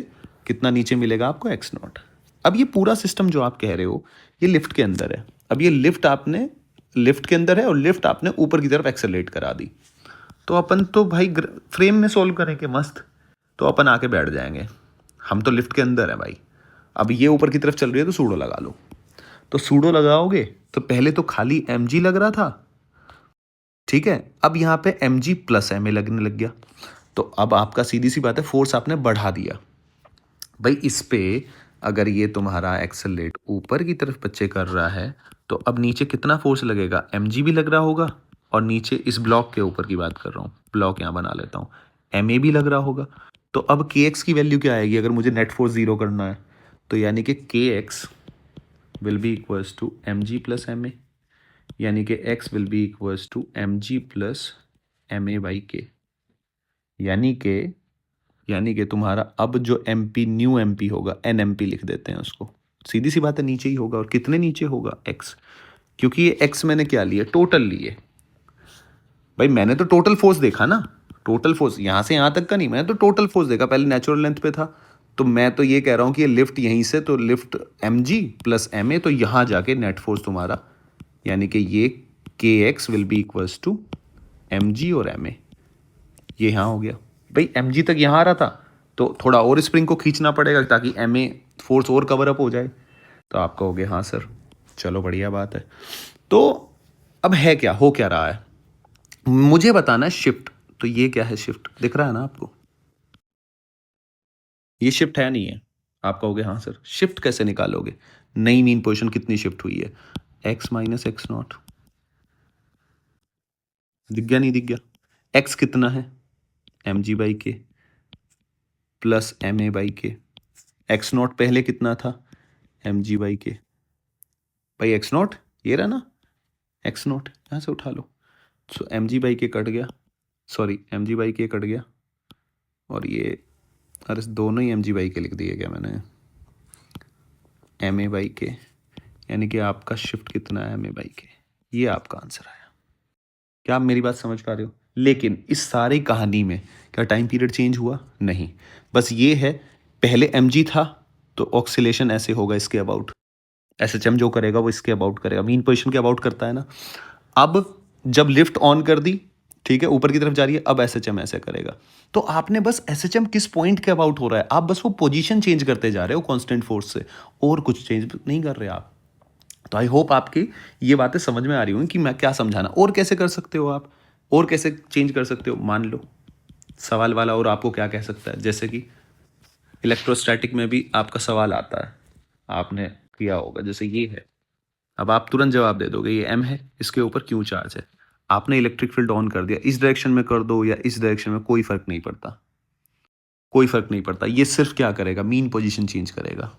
कितना नीचे मिलेगा आपको, एक्स नॉट। अब ये पूरा सिस्टम जो आप कह रहे हो ये लिफ्ट के अंदर है, अब ये लिफ्ट आपने, लिफ्ट के अंदर है और लिफ्ट आपने ऊपर की तरफ एक्सेलरेट करा दी, तो अपन तो भाई फ्रेम में सॉल्व करेंगे मस्त, तो अपन आके बैठ जाएंगे, हम तो लिफ्ट के अंदर है भाई। अब ये ऊपर की तरफ चल रही है तो सूडो लगा लो, तो सूडो लगाओगे तो पहले तो खाली एम जी लग रहा था, ठीक है, अब यहाँ पे m g plus m a लगने लग गया, तो अब आपका सीधी सी बात है फोर्स आपने बढ़ा दिया भाई इस पे। अगर ये तुम्हारा एक्सेलरेट ऊपर की तरफ बच्चे कर रहा है, तो अब नीचे कितना फोर्स लगेगा, एम जी भी लग रहा होगा, और नीचे इस ब्लॉक के ऊपर की बात कर रहा हूँ, ब्लॉक यहाँ बना लेता हूँ, एम ए भी लग रहा होगा। तो अब के एक्स की वैल्यू क्या आएगी, अगर मुझे नेट फोर्स जीरो करना है, तो यानी कि k x will be equals to m g plus m a, यानी कि x will be equals to m g plus m a by k, यानी कि तुम्हारा अब जो m p new m p होगा, एन एम पी लिख देते हैं उसको, सीधी सी बात है नीचे ही होगा, और कितने नीचे होगा, x, क्योंकि ये x मैंने क्या लिए, टोटल लिए भाई, मैंने तो टोटल फोर्स देखा ना, टोटल फोर्स यहाँ से यहाँ तक का नहीं, मैंने तो टोटल फोर्स देखा, पहले नेचुरल लेंथ पे था, तो मैं तो ये कह रहा हूँ कि ये लिफ्ट यहीं से, तो lift m g plus m a, तो यहाँ जाके नेट फोर्स तुम्हारा, यानी कि ये k x will be equals to m g और एम ए, ये यहाँ हो गया भाई, एम जी तक यहाँ आ रहा था, तो थोड़ा और स्प्रिंग को खींचना पड़ेगा ताकि एम ए फोर्स और कवर अप हो जाए, तो आप कहोगे हाँ सर, चलो बढ़िया बात है। तो अब है क्या, हो क्या रहा है, मुझे बताना है शिफ्ट, तो ये क्या है, शिफ्ट दिख रहा है ना आपको, ये शिफ्ट है नहीं है, आप कहोगे हाँ सर, शिफ्ट कैसे निकालोगे, नई मीन पोजीशन कितनी शिफ्ट हुई है, एक्स माइनस एक्स नॉट, दिख गया नहीं दिख गया, एक्स कितना है, एम जी बाई के प्लस एम ए बाई के, एक्स नॉट पहले कितना था, एम जी बाई के, भाई एक्स नॉट ये रहा ना, एक्स नॉट यहाँ से उठा लो, सो एम जी बाई के कट गया, सॉरी एम जी बाई के कट गया, और ये, अरे दोनों ही एम जी बाई के लिख दिए क्या मैंने, एम ए बाई के, यानी कि आपका शिफ्ट कितना है, एम ए बाई के, ये आपका आंसर आया। क्या आप मेरी बात समझ पा रहे हो, लेकिन इस सारी कहानी में क्या टाइम पीरियड चेंज हुआ, नहीं, बस ये है, पहले एम जी था तो ऑक्सीलेशन ऐसे होगा इसके अबाउट, एस एच एम जो करेगा वो इसके अबाउट करेगा, मीन पोजीशन के अबाउट करता है ना। अब जब लिफ्ट ऑन कर दी, ठीक है, ऊपर की तरफ जा रही है, अब एस एच एम ऐसे करेगा, तो आपने बस एस एच एम किस पॉइंट के अबाउट हो रहा है, आप बस वो पोजीशन चेंज करते जा रहे हो कांस्टेंट फोर्स से, और कुछ चेंज नहीं कर रहे आप। तो आई होप आपकी ये बातें समझ में आ रही होंगी कि मैं क्या समझाना, और कैसे कर सकते हो आप, और कैसे चेंज कर सकते हो, मान लो सवाल वाला और आपको क्या कह सकता है, जैसे कि इलेक्ट्रोस्टैटिक में भी आपका सवाल आता है, आपने किया होगा, जैसे ये है, अब आप तुरंत जवाब दे दोगे, ये एम है, इसके ऊपर क्यों चार्ज है, आपने इलेक्ट्रिक फील्ड ऑन कर दिया, इस डायरेक्शन में कर दो या इस डायरेक्शन में, कोई फर्क नहीं पड़ता, कोई फर्क नहीं पड़ता। ये सिर्फ क्या करेगा, मीन पोजीशन चेंज करेगा।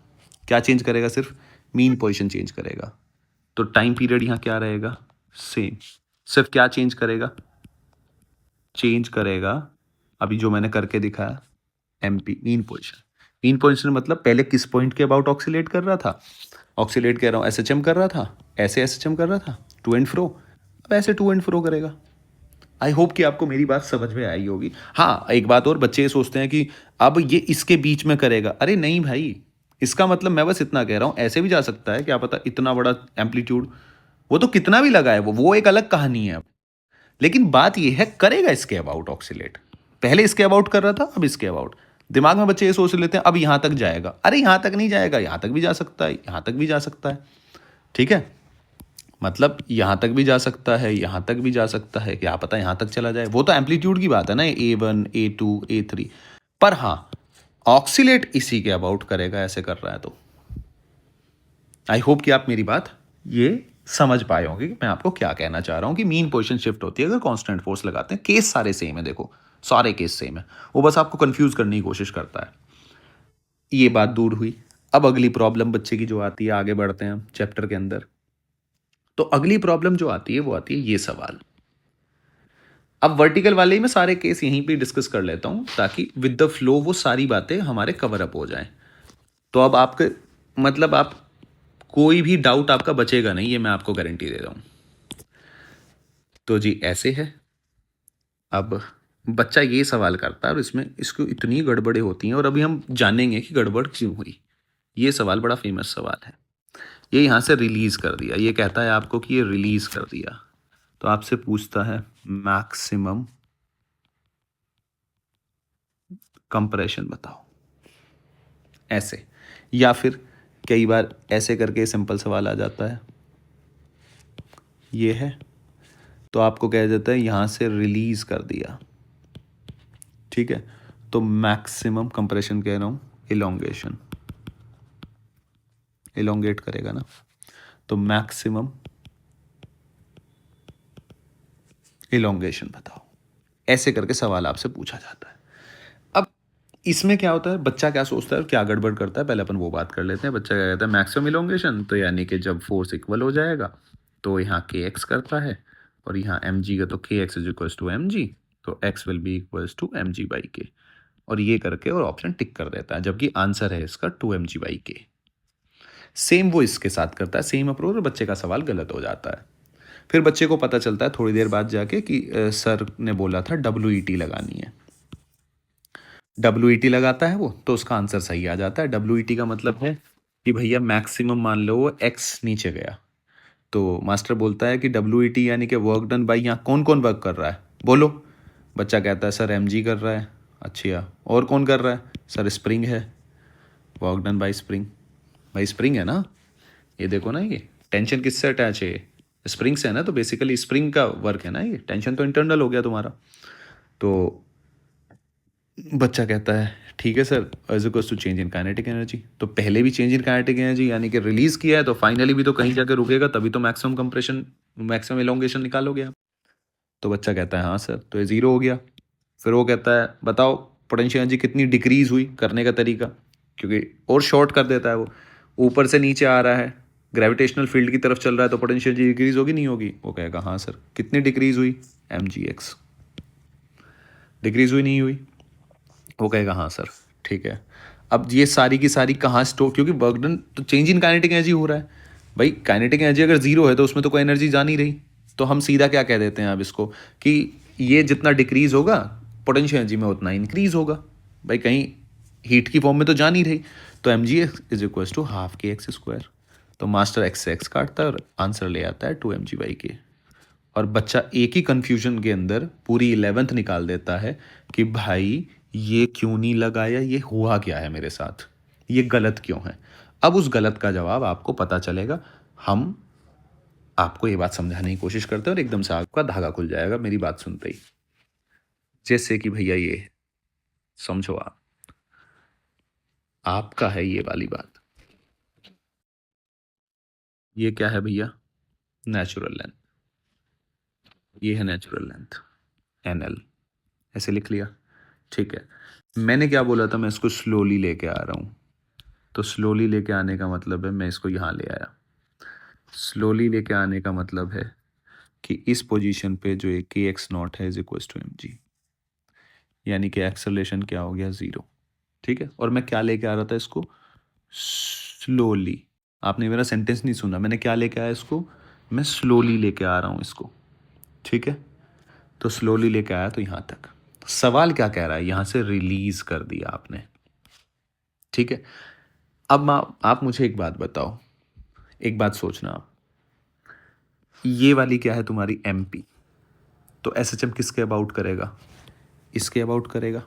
क्या चेंज करेगा, सिर्फ मीन पोजीशन चेंज करेगा। तो टाइम पीरियड यहाँ क्या रहेगा, सेम। सिर्फ क्या चेंज करेगा, चेंज करेगा अभी जो मैंने करके दिखाया, MP mean position. Mean position मतलब पहले किस पॉइंट के अबाउट ऑक्सीलेट कर रहा था, ऑक्सीलेट कह रहा हूँ एसएचएम कर रहा था, ऐसे एसएचएम कर रहा था टू एंड फ्रो, अब ऐसे टू एंड फ्रो करेगा। आई होप कि आपको मेरी बात समझ में आई होगी। हाँ, एक बात और, बच्चे ये सोचते हैं कि अब ये इसके बीच में करेगा। अरे नहीं भाई, इसका मतलब मैं बस इतना कह रहा हूँ, ऐसे भी जा सकता है, क्या पता इतना बड़ा एम्पलीट्यूड, वो तो कितना भी लगाए, वो एक अलग कहानी है अब। लेकिन बात ये है, करेगा इसके अबाउट ऑक्सीलेट। पहले इसके अबाउट कर रहा था, अब इसके अबाउट। दिमाग में बच्चे ये सोच लेते हैं अब यहां तक जाएगा। अरे यहां तक नहीं जाएगा, यहां तक भी जा सकता है, यहां तक भी जा सकता है। ठीक है, मतलब यहां तक भी जा सकता है, यहां तक भी जा सकता है, क्या पता यहां तक चला जाए। वो तो एम्पलीट्यूड की बात है ना, A1 A2 A3। पर हाँ, ऑक्सीलेट इसी के अबाउट करेगा, ऐसे कर रहा है तो। आई होप कि आप मेरी बात ये समझ पाए होंगे कि मैं आपको क्या कहना चाह रहा हूँ, कि मीन पोजीशन शिफ्ट होती है अगर कांस्टेंट फोर्स लगाते हैं। केस सारे सेम है, देखो सारे केस सेम है, वो बस आपको कंफ्यूज करने की कोशिश करता है। ये बात दूर हुई। अब अगली प्रॉब्लम बच्चे की जो आती है, आगे बढ़ते हैं हम चैप्टर के अंदर। तो अगली प्रॉब्लम जो आती है वो आती है ये सवाल। अब वर्टिकल वाले ही मैं सारे केस यहीं पे डिस्कस कर लेता हूं, ताकि विद द फ्लो वो सारी बातें हमारे कवर अप हो जाएं। तो अब आपके मतलब आप कोई भी डाउट आपका बचेगा नहीं, ये मैं आपको गारंटी दे रहा हूं। तो जी ऐसे है। अब बच्चा ये सवाल करता है और इसमें इसको इतनी गड़बड़ें होती हैं, और अभी हम जानेंगे कि गड़बड़ क्यों हुई। ये सवाल बड़ा फेमस सवाल है। ये यहाँ से रिलीज कर दिया, ये कहता है आपको कि ये रिलीज कर दिया, तो आपसे पूछता है मैक्सिमम कंप्रेशन बताओ, ऐसे। या फिर कई बार ऐसे करके सिंपल सवाल आ जाता है, ये है, तो आपको कह देता है यहाँ से रिलीज कर दिया। ठीक है, तो मैक्सिमम कंप्रेशन कह रहा हूँ, इलोंगेशन, इलोंगेट करेगा ना, तो मैक्सिमम इलोंगेशन बताओ। ऐसे करके सवाल आपसे पूछा जाता है। अब इसमें क्या होता है, बच्चा क्या सोचता है और क्या गड़बड़ करता है, पहले अपन वो बात कर लेते हैं। बच्चा क्या कहता है, मैक्सिमम इलोंगेशन, तो यानी कि जब फोर्स इक्वल हो जाएगा तो यहाँ के एक्स करता है, और यहाँ एम जी का, तो k x is equals to m g, तो x will be equals to m g by के, और ये करके और ऑप्शन टिक कर देता है, जबकि आंसर है इसका टू एम जी बाई के। सेम वो इसके साथ करता है, सेम अप्रोच, और बच्चे का सवाल गलत हो जाता है। फिर बच्चे को पता चलता है थोड़ी देर बाद जाके कि सर ने बोला था डब्ल्यू लगानी है। डब्ल्यू लगाता है वो, तो उसका आंसर सही आ जाता है। डब्ल्यू का मतलब है कि भैया मैक्सिमम मान लो वो एक्स नीचे गया, तो मास्टर बोलता है कि डब्ल्यू यानी कि वर्क डन बाई, यहाँ कौन कौन वर्क कर रहा है बोलो। बच्चा कहता है सर एम कर रहा है। अच्छा, और कौन कर रहा है, सर स्प्रिंग है, वर्क डन बाई स्प्रिंग। भाई स्प्रिंग है ना, ये देखो ना, ये टेंशन किससे अटैच है, स्प्रिंग से है ना, तो बेसिकली स्प्रिंग का वर्क है ना ये, टेंशन तो इंटरनल हो गया तुम्हारा। तो बच्चा कहता है ठीक है sir, as equals to change in kinetic energy, तो पहले भी चेंज इन काइनेटिक एनर्जी यानी कि रिलीज किया है, तो फाइनली भी तो कहीं जाकर रुकेगा, तभी तो मैक्सिमम कंप्रेशन, मैक्सिमम एलोंगेशन निकालोगे आप। तो बच्चा कहता है हाँ सर, तो ये जीरो हो गया। फिर वो कहता है बताओ पोटेंशियल एनर्जी कितनी डिक्रीज हुई, करने का तरीका, क्योंकि और शॉर्ट कर देता है वो, ऊपर से नीचे आ रहा है, ग्रेविटेशनल फील्ड की तरफ चल रहा है, तो पोटेंशियल एनर्जी डिक्रीज होगी नहीं होगी। वो कहेगा हाँ सर, कितनी डिक्रीज हुई, एम जी एक्स, डिक्रीज हुई नहीं हुई। वो कहेगा हाँ सर, ठीक है। अब ये सारी की सारी कहाँ स्टोर, क्योंकि वर्क डन तो चेंज इन काइनेटिक एनर्जी हो रहा है। भाई काइनेटिक एनर्जी अगर जीरो है तो उसमें तो कोई एनर्जी जा नहीं रही, तो हम सीधा क्या कह देते हैं अब इसको, कि ये जितना डिक्रीज होगा पोटेंशियल एनर्जी में उतना इंक्रीज होगा। भाई कहीं हीट की फॉर्म में तो जा नहीं रही, तो m g is equals to half k x square. तो मास्टर एक्स से एक्स काटता है और आंसर ले आता है टू एम जी बाई के। और बच्चा एक ही कंफ्यूजन के अंदर पूरी 11th निकाल देता है कि भाई ये क्यों नहीं लगाया, ये हुआ क्या है मेरे साथ, ये गलत क्यों है। अब उस गलत का जवाब आपको पता चलेगा, हम आपको ये बात समझाने की कोशिश करते हैं, और एकदम से आपका धागा खुल जाएगा मेरी बात सुनते ही। जैसे कि भैया ये समझो, आपका है ये वाली बात, ये क्या है भैया, नेचुरल लेंथ, ये है नेचुरल लेंथ एन एल, ऐसे लिख लिया। ठीक है, मैंने क्या बोला था, मैं इसको स्लोली लेके आ रहा हूँ, तो स्लोली लेके आने का मतलब है मैं इसको यहाँ ले आया। स्लोली लेके आने का मतलब है कि इस पोजीशन पे जो एक के एक्स नॉट है is equal to m g, यानी कि एक्सेलरेशन क्या हो गया, ज़ीरो। ठीक है, और मैं क्या लेके आ रहा था इसको, स्लोली। आपने मेरा सेंटेंस नहीं सुना, मैंने क्या लेके आया इसको, मैं स्लोली लेके आ रहा हूँ इसको। ठीक है, तो स्लोली लेके आया तो यहाँ तक। सवाल क्या कह रहा है, यहाँ से रिलीज कर दिया आपने। ठीक है, अब आप मुझे एक बात बताओ, एक बात सोचना आप, ये वाली क्या है तुम्हारी एमपी, तो एसएचएम किसके अबाउट करेगा, इसके अबाउट करेगा।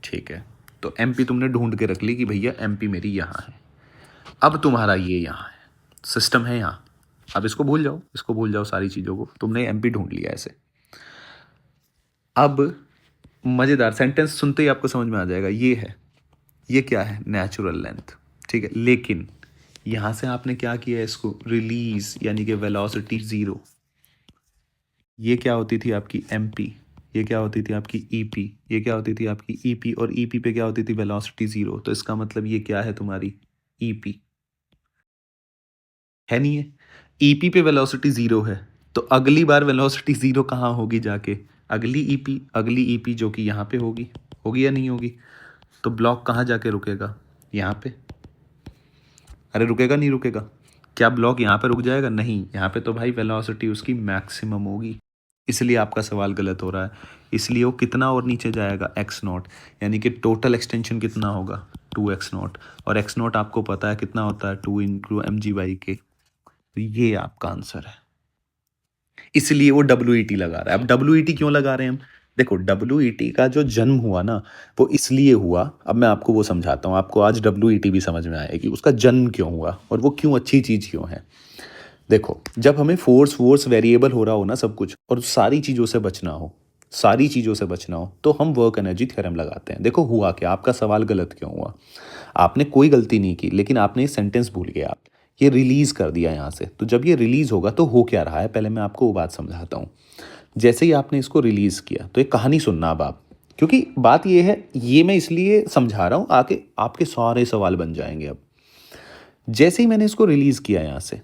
ठीक है, तो एमपी तुमने ढूंढ के रख ली कि भैया एमपी मेरी यहाँ है। अब तुम्हारा ये यहाँ है, सिस्टम है यहाँ। अब इसको भूल जाओ, इसको भूल जाओ, सारी चीज़ों को, तुमने एमपी ढूंढ लिया ऐसे। अब मज़ेदार, सेंटेंस सुनते ही आपको समझ में आ जाएगा, ये है, ये क्या है, नेचुरल लेंथ। ठीक है, लेकिन यहाँ से आपने क्या किया, इसको रिलीज, यानी कि वेलोसिटी ज़ीरो। ये क्या होती थी आपकी एमपी, ये क्या होती थी आपकी ईपी, ये क्या होती थी आपकी ईपी, और ईपी पे क्या होती थी, वेलोसिटी ज़ीरो। तो इसका मतलब ये क्या है तुम्हारी ईपी, है नहीं है। ईपी पे वेलोसिटी ज़ीरो है, तो अगली बार वेलोसिटी ज़ीरो कहाँ होगी जाके, अगली ईपी जो कि यहाँ पे होगी, होगी या नहीं होगी। तो ब्लॉक कहाँ जाके रुकेगा, यहाँ पे। अरे रुकेगा नहीं रुकेगा, क्या ब्लॉक यहाँ पे रुक जाएगा, नहीं, यहाँ पे तो भाई वेलोसिटी उसकी मैक्सिमम होगी, इसलिए आपका सवाल गलत हो रहा है। इसलिए वो कितना और नीचे जाएगा, एक्स नॉट, यानी कि टोटल एक्सटेंशन कितना होगा, 2x0, और एक्स नॉट आपको पता है कितना होता है, 2 × mg/k। तो ये आपका आंसर है, इसलिए वो WET लगा रहा है। अब WET क्यों लगा रहे हैं हम, देखो WET का जो जन्म हुआ ना, वो इसलिए हुआ, अब मैं आपको वो समझाता हूँ, आपको आज WET भी समझ में आएगी उसका जन्म क्यों हुआ और वो क्यों अच्छी चीज़ क्यों है। देखो, जब हमें फोर्स वेरिएबल हो रहा हो ना सब कुछ, और सारी चीज़ों से बचना हो, सारी चीज़ों से बचना हो, तो हम वर्क एनर्जी थ्योरम लगाते हैं। देखो हुआ क्या, आपका सवाल गलत क्यों हुआ, आपने कोई गलती नहीं की, लेकिन आपने ये सेंटेंस भूल गए, आप ये रिलीज़ कर दिया यहाँ से। तो जब ये रिलीज़ होगा तो हो क्या रहा है, पहले मैं आपको वो बात समझाता हूँ। जैसे ही आपने इसको रिलीज़ किया, तो एक कहानी सुनना अब आप, क्योंकि बात ये है, ये मैं इसलिए समझा रहा हूँ, आके आपके सारे सवाल बन जाएंगे। अब जैसे ही मैंने इसको रिलीज़ किया, यहाँ से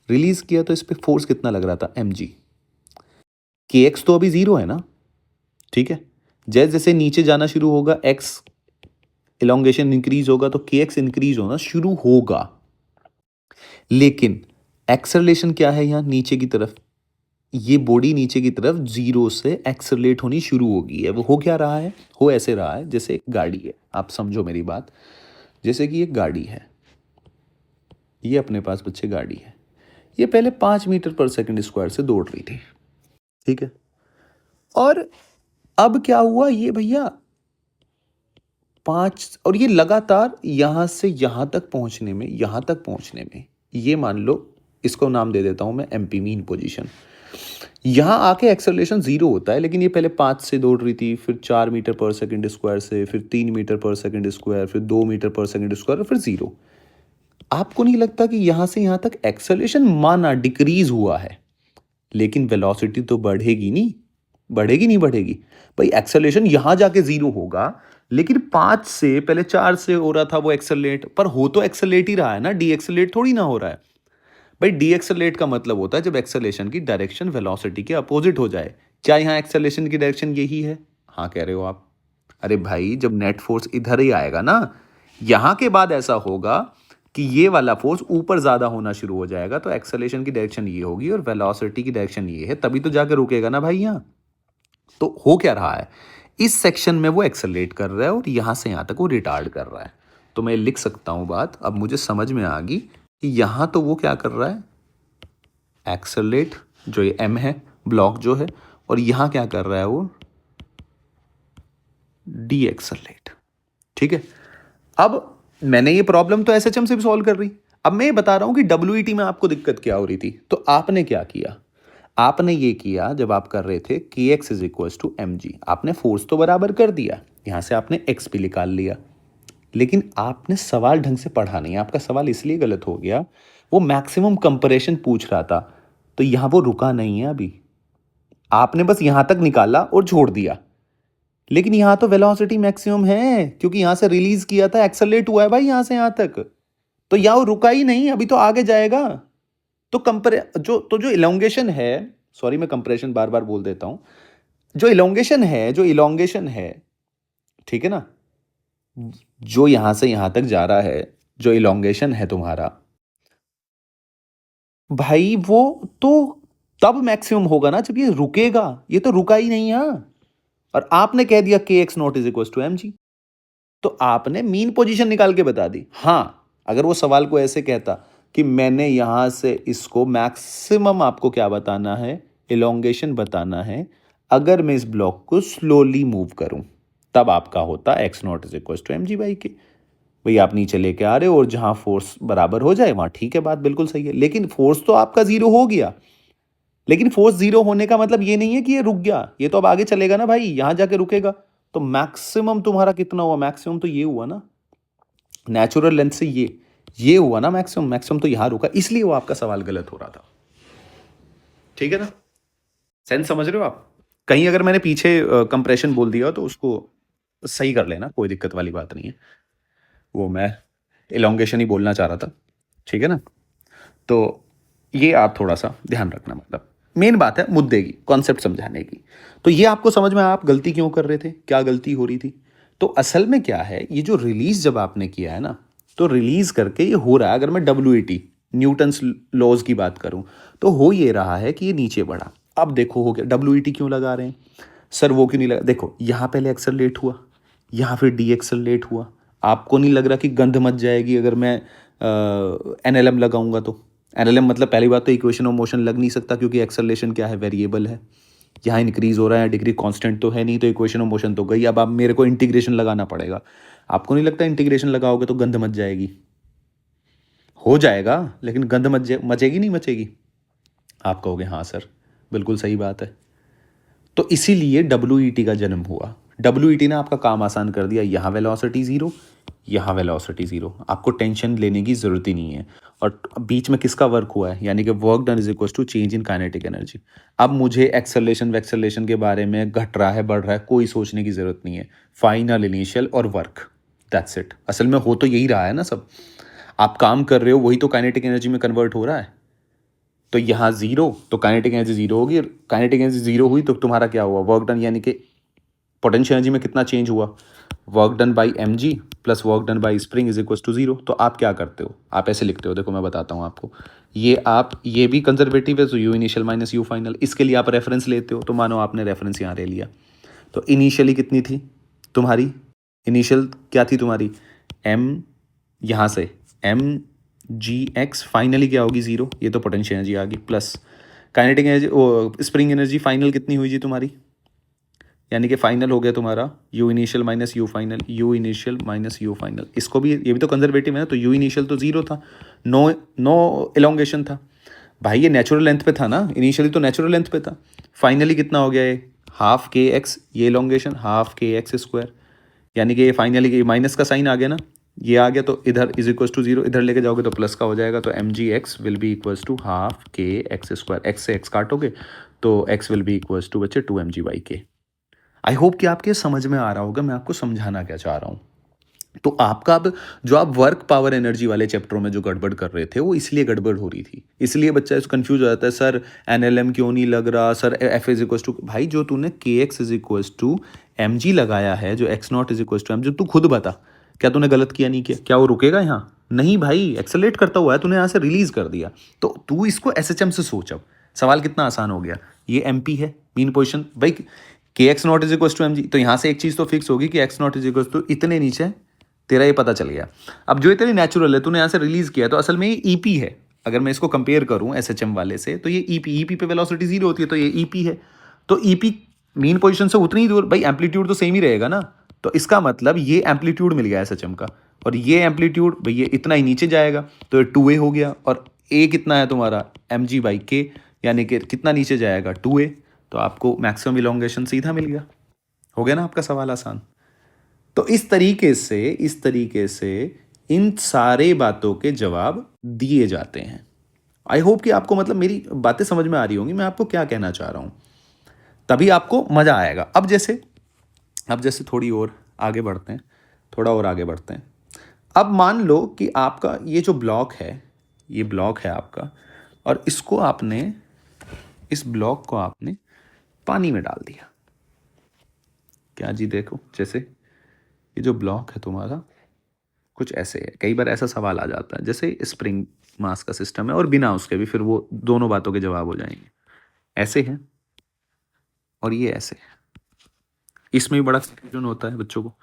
रिलीज़ किया, तो इस पर फोर्स कितना लग रहा था, mg। के एक्स तो अभी ज़ीरो है ना, ठीक है, जैसे जैसे नीचे जाना शुरू होगा, एक्स इलोंगेशन इंक्रीज होगा, तो के एक्स इंक्रीज होना शुरू होगा। लेकिन एक्सेलरेशन क्या है यहाँ नीचे की तरफ, ये बॉडी नीचे की तरफ जीरो से एक्सेलरेट होनी शुरू होगी है। वो हो क्या रहा है, हो ऐसे रहा है जैसे एक गाड़ी है, आप समझो मेरी बात, जैसे कि एक गाड़ी है, ये अपने पास बच्चे गाड़ी है, ये पहले 5 मीटर/सेकंड स्क्वायर से दौड़ रही थी, ठीक है, और अब क्या हुआ, ये भैया 5, और ये लगातार यहाँ से यहाँ तक पहुँचने में, यहाँ तक पहुँचने में, ये मान लो, इसको नाम दे देता हूँ मैं एमपी, मीन पोजीशन। यहाँ आके एक्सेलरेशन ज़ीरो होता है, लेकिन ये पहले 5 से दौड़ रही थी, फिर 4 मीटर/सेकंड स्क्वायर से, फिर 3 मीटर/सेकंड स्क्वायर, फिर 2 मीटर/सेकंड स्क्वायर, और फिर ज़ीरो। आपको नहीं लगता कि यहाँ से यहाँ तक एक्सेलरेशन माना डिक्रीज हुआ है, लेकिन वेलोसिटी तो बढ़ेगी नहीं, बढ़ेगी नहीं बढ़ेगी भाई, एक्सेलरेशन यहाँ जाके ज़ीरो होगा, लेकिन 5 से पहले 4 से हो रहा था वो एक्सेलरेट, पर हो तो एक्सेलरेट ही रहा है ना, डी एक्सेलरेट थोड़ी ना हो रहा है भाई। डी एक्सेलरेट का मतलब होता है जब एक्सेलरेशन की डायरेक्शन वेलोसिटी के अपोजिट हो जाए। क्या यहाँ एक्सेलरेशन की डायरेक्शन यही है, हाँ कह रहे हो आप। अरे भाई, जब नेट फोर्स इधर ही आएगा ना, यहाँ के बाद ऐसा होगा कि ये वाला फोर्स ऊपर ज्यादा होना शुरू हो जाएगा, तो एक्सेलरेशन की डायरेक्शन ये होगी और वेलोसिटी की डायरेक्शन ये है, तभी तो जाकर रुकेगा ना भाई यहाँ। तो हो क्या रहा है, इस सेक्शन में वो एक्सेलरेट कर रहा है और यहाँ से यहाँ तक वो रिटार्ड कर रहा है। तो मैं लिख सकता हूँ बात, अब मुझे समझ में आ गई कि यहाँ तो वो क्या कर रहा है, एक्सेलरेट, जो ये एम है, ब्लॉक जो है, और यहाँ क्या कर रहा है वो डी एक्सेलरेट। ठीक है, अब मैंने ये प्रॉब्लम तो एसएचएम से भी सॉल्व कर रही, अब मैं ये बता रहा हूं कि डब्ल्यूईटी में आपको दिक्कत क्या हो रही थी। तो आपने क्या किया, आपने ये किया, जब आप कर रहे थे कि x is equal to m g, आपने फोर्स तो बराबर कर दिया, यहां से आपने एक्स भी निकाल लिया, लेकिन आपने सवाल ढंग से पढ़ा नहीं, आपका सवाल इसलिए गलत हो गया, वो मैक्सिमम कंपरेशन पूछ रहा था, तो यहां वो रुका नहीं है अभी, आपने बस यहां तक निकाला और छोड़ दिया। लेकिन यहाँ तो वेलोसिटी मैक्सिमम है क्योंकि यहाँ से रिलीज किया था, एक्सेलरेट हुआ है भाई यहाँ से यहाँ तक, तो यहाँ वो रुका ही नहीं, अभी तो आगे जाएगा। तो जो इलोंगेशन है, सॉरी मैं कंप्रेशन बार बार बोल देता हूं, जो इलोंगेशन है ठीक है ना, जो यहां से यहां तक जा रहा है, जो इलोंगेशन है तुम्हारा भाई, वो तो तब मैक्सिमम होगा ना जब ये रुकेगा, ये तो रुका ही नहीं यहाँ। और आपने कह दिया k x naught is equal to m g, तो आपने मीन पोजीशन निकाल के बता दी। हाँ, अगर वो सवाल को ऐसे कहता कि मैंने यहां से इसको मैक्सिमम, आपको क्या बताना है, इलोंगेशन बताना है, अगर मैं इस ब्लॉक को स्लोली मूव करूं, तब आपका होता x naught is equal to m g by k. भाई आप नीचे लेके आ रहे हो और जहां फोर्स बराबर हो जाए वहां ठीक है, बात बिल्कुल सही है, लेकिन फोर्स तो आपका जीरो हो गया। लेकिन फोर्स जीरो होने का मतलब ये नहीं है कि ये रुक गया, ये तो अब आगे चलेगा ना भाई, यहां जाके रुकेगा। तो मैक्सिमम तुम्हारा कितना हुआ, मैक्सिमम तो ये हुआ ना, नेचुरल लेंथ से ये हुआ ना मैक्सिमम, मैक्सिमम तो यहां रुका, इसलिए वो आपका सवाल गलत हो रहा था। ठीक है ना, सेंस समझ रहे हो आप? कहीं अगर मैंने पीछे कंप्रेशन बोल दिया तो उसको सही कर लेना, कोई दिक्कत वाली बात नहीं है, वो मैं इलोंगेशन ही बोलना चाह रहा था। ठीक है ना, तो ये आप थोड़ा सा ध्यान रखना, मतलब मेन बात है मुद्दे की, कॉन्सेप्ट समझाने की। तो ये आपको समझ में आया आप गलती क्यों कर रहे थे, क्या गलती हो रही थी। तो असल में क्या है, ये जो रिलीज जब आपने किया है ना, तो रिलीज करके ये हो रहा है, अगर मैं डब्ल्यू न्यूटन्स लॉज की बात करूं, तो हो ये रहा है कि ये नीचे बढ़ा। अब देखो हो गया, डब्ल्यू क्यों लगा रहे हैं सर, वो क्यों नहीं लगा, देखो यहाँ पहले एक्सेलरेट हुआ, यहाँ फिर डी एक्सेलरेट हुआ। आपको नहीं लग रहा कि गंध मच जाएगी अगर मैं एनएलएम लगाऊंगा तो? एनएलएम मतलब पहली बात तो इक्वेशन ऑफ मोशन लग नहीं सकता, क्योंकि एक्सेलरेशन क्या है, वेरिएबल है, यहाँ इंक्रीज हो रहा है, डिग्री कांस्टेंट तो है नहीं, तो इक्वेशन ऑफ मोशन तो गई। अब आप मेरे को इंटीग्रेशन लगाना पड़ेगा। आपको नहीं लगता इंटीग्रेशन लगाओगे तो गंध मच जाएगी? हो जाएगा, लेकिन गंध मचेगी नहीं मचेगी? आप कहोगे हाँ सर बिल्कुल सही बात है। तो इसीलिए डब्ल्यू का जन्म हुआ। डब्ल्यू ने आपका काम आसान कर दिया, यहाँ वेलोसिटी ज़ीरो, यहाँ वेलोसिटी ज़ीरो, आपको टेंशन लेने की ज़रूरत ही नहीं है। और बीच में किसका वर्क हुआ है, यानी कि work done is equal to change in kinetic energy. अब मुझे एक्सेलरेशन वैक्सेलरेशन के बारे में घट रहा है बढ़ रहा है कोई सोचने की ज़रूरत नहीं है, फाइनल इनिशियल और वर्क, दैट्स इट। असल में हो तो यही रहा है ना सब, आप काम कर रहे हो वही तो काइनेटिक एनर्जी में कन्वर्ट हो रहा है। तो यहाँ जीरो, तो काइनेटिक एनर्जी जीरो होगी, काइनेटिक एनर्जी जीरो हुई तो तुम्हारा क्या हुआ, वर्क डन, यानी कि पोटेंशियल एनर्जी में कितना चेंज हुआ, work done by m g plus work done by spring is equal to zero. तो आप क्या करते हो, आप ऐसे लिखते हो, देखो मैं बताता हूँ आपको, ये भी कंजर्वेटिव है, तो you initial minus you final, इसके लिए आप रेफरेंस लेते हो, तो मानो आपने रेफरेंस यहाँ ले लिया, तो इनिशियली कितनी थी तुम्हारी, इनिशियल क्या थी तुम्हारी, एम, यहाँ से एम जी एक्स, फाइनली क्या होगी जीरो, ये तो पोटेंशियल एनर्जी आ गई, plus kinetic energy, spring energy final कितनी हुई जी तुम्हारी, यानी कि फाइनल हो गया तुम्हारा you initial minus you final, you initial minus you final, इसको भी, ये भी तो कंजर्वेटिव है ना, तो यू इनिशियल तो जीरो था, नो नो इलोंगेशन था भाई, ये नेचुरल लेंथ पे था ना, इनिशियली तो नेचुरल लेंथ पे था, फाइनली कितना हो गया ये, हाफ के एक्स, ये elongation half k x square, यानी कि ये फाइनली माइनस का साइन आ गया ना, ये आ गया, तो इधर इज इक्वल टू जीरो, इधर लेके जाओगे तो प्लस का हो जाएगा, तो m g x will be equals to half k x square, x से एक्स काटोगे तो x will be equals to बच्चे two m g by k. I hope कि आपके समझ में आ रहा होगा मैं आपको समझाना क्या चाह रहा हूँ। तो आपका अब जो आप वर्क पावर एनर्जी वाले चैप्टरों में जो गड़बड़ कर रहे थे वो इसलिए गड़बड़ हो रही थी, इसलिए बच्चा इस कंफ्यूज हो जाता है, सर एनएलएम क्यों नहीं लग रहा, sir f is equals to, भाई जो तूने k x is equals to m g लगाया है, जो x naught is equals to m, जो तू खुद बता, क्या तूने गलत किया नहीं किया, क्या वो रुकेगा यहाँ, नहीं भाई, एक्सेलरेट करता हुआ है, तूने यहाँ से रिलीज कर दिया। तो तू इसको एसएचएम से सोच, अब सवाल कितना आसान हो गया, ये एमपी है मीन पोजिशन भाई, k x naught is equal to m g, तो यहाँ से एक चीज़ तो फिक्स होगी कि x naught is equal to इतने नीचे, तेरा ये पता चल गया। अब जो ये तेरी नेचुरल है तूने यहाँ से रिलीज किया, तो असल में ये ईपी है, अगर मैं इसको कंपेयर करूँ एसएचएम वाले से, तो ये ईपी पे वेलोसिटी जीरो होती है, तो ये ईपी है, तो ईपी मीन पोजीशन से उतनी ही दूर, भाई एम्पलीट्यूड तो सेम ही रहेगा ना, तो इसका मतलब ये एम्पलीट्यूड मिल गया एसएचएम का, और ये एम्पलीट्यूड भाई ये इतना ही नीचे जाएगा, तो ये 2a हो गया, और a कितना है तुम्हारा एम जी बाई के, यानी कि कितना नीचे जाएगा 2a, तो आपको मैक्सिमम इलोंगेशन सीधा मिल गया, हो गया ना आपका सवाल आसान। तो इस तरीके से इन सारे बातों के जवाब दिए जाते हैं। आई होप कि आपको मतलब मेरी बातें समझ में आ रही होंगी, मैं आपको क्या कहना चाह रहा हूं, तभी आपको मजा आएगा। अब जैसे अब जैसे थोड़ी और आगे बढ़ते हैं, थोड़ा और आगे बढ़ते हैं। अब मान लो कि आपका ये जो ब्लॉक है, ये ब्लॉक है आपका, और इसको आपने, इस ब्लॉक को आपने पानी में डाल दिया। क्या जी, देखो जैसे ये जो ब्लॉक है तुम्हारा कुछ ऐसे है। कई बार ऐसा सवाल आ जाता है, जैसे स्प्रिंग मास का सिस्टम है और बिना उसके भी फिर वो दोनों बातों के जवाब हो जाएंगे। ऐसे है और ये ऐसे है, इसमें भी बड़ा कंफ्यूजन होता है बच्चों को।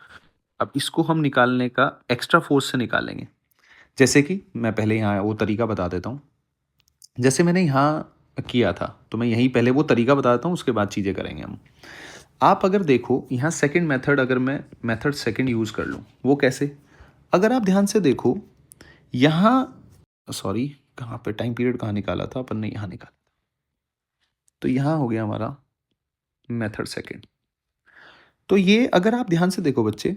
अब इसको हम निकालने का एक्स्ट्रा फोर्स से निकालेंगे। जैसे कि मैं पहले यहाँ वो तरीका बता देता हूँ। जैसे मैंने यहाँ किया था, तो मैं यहीं पहले वो तरीका बता देता हूँ, उसके बाद चीज़ें करेंगे हम। आप अगर देखो यहाँ सेकंड मेथड, अगर मैं मेथड सेकंड यूज़ कर लूँ, वो कैसे? अगर आप ध्यान से देखो यहाँ, सॉरी कहाँ पे टाइम पीरियड कहाँ निकाला था अपन ने, यहाँ निकाला। तो यहाँ हो गया हमारा मेथड सेकंड। तो ये अगर आप ध्यान से देखो बच्चे,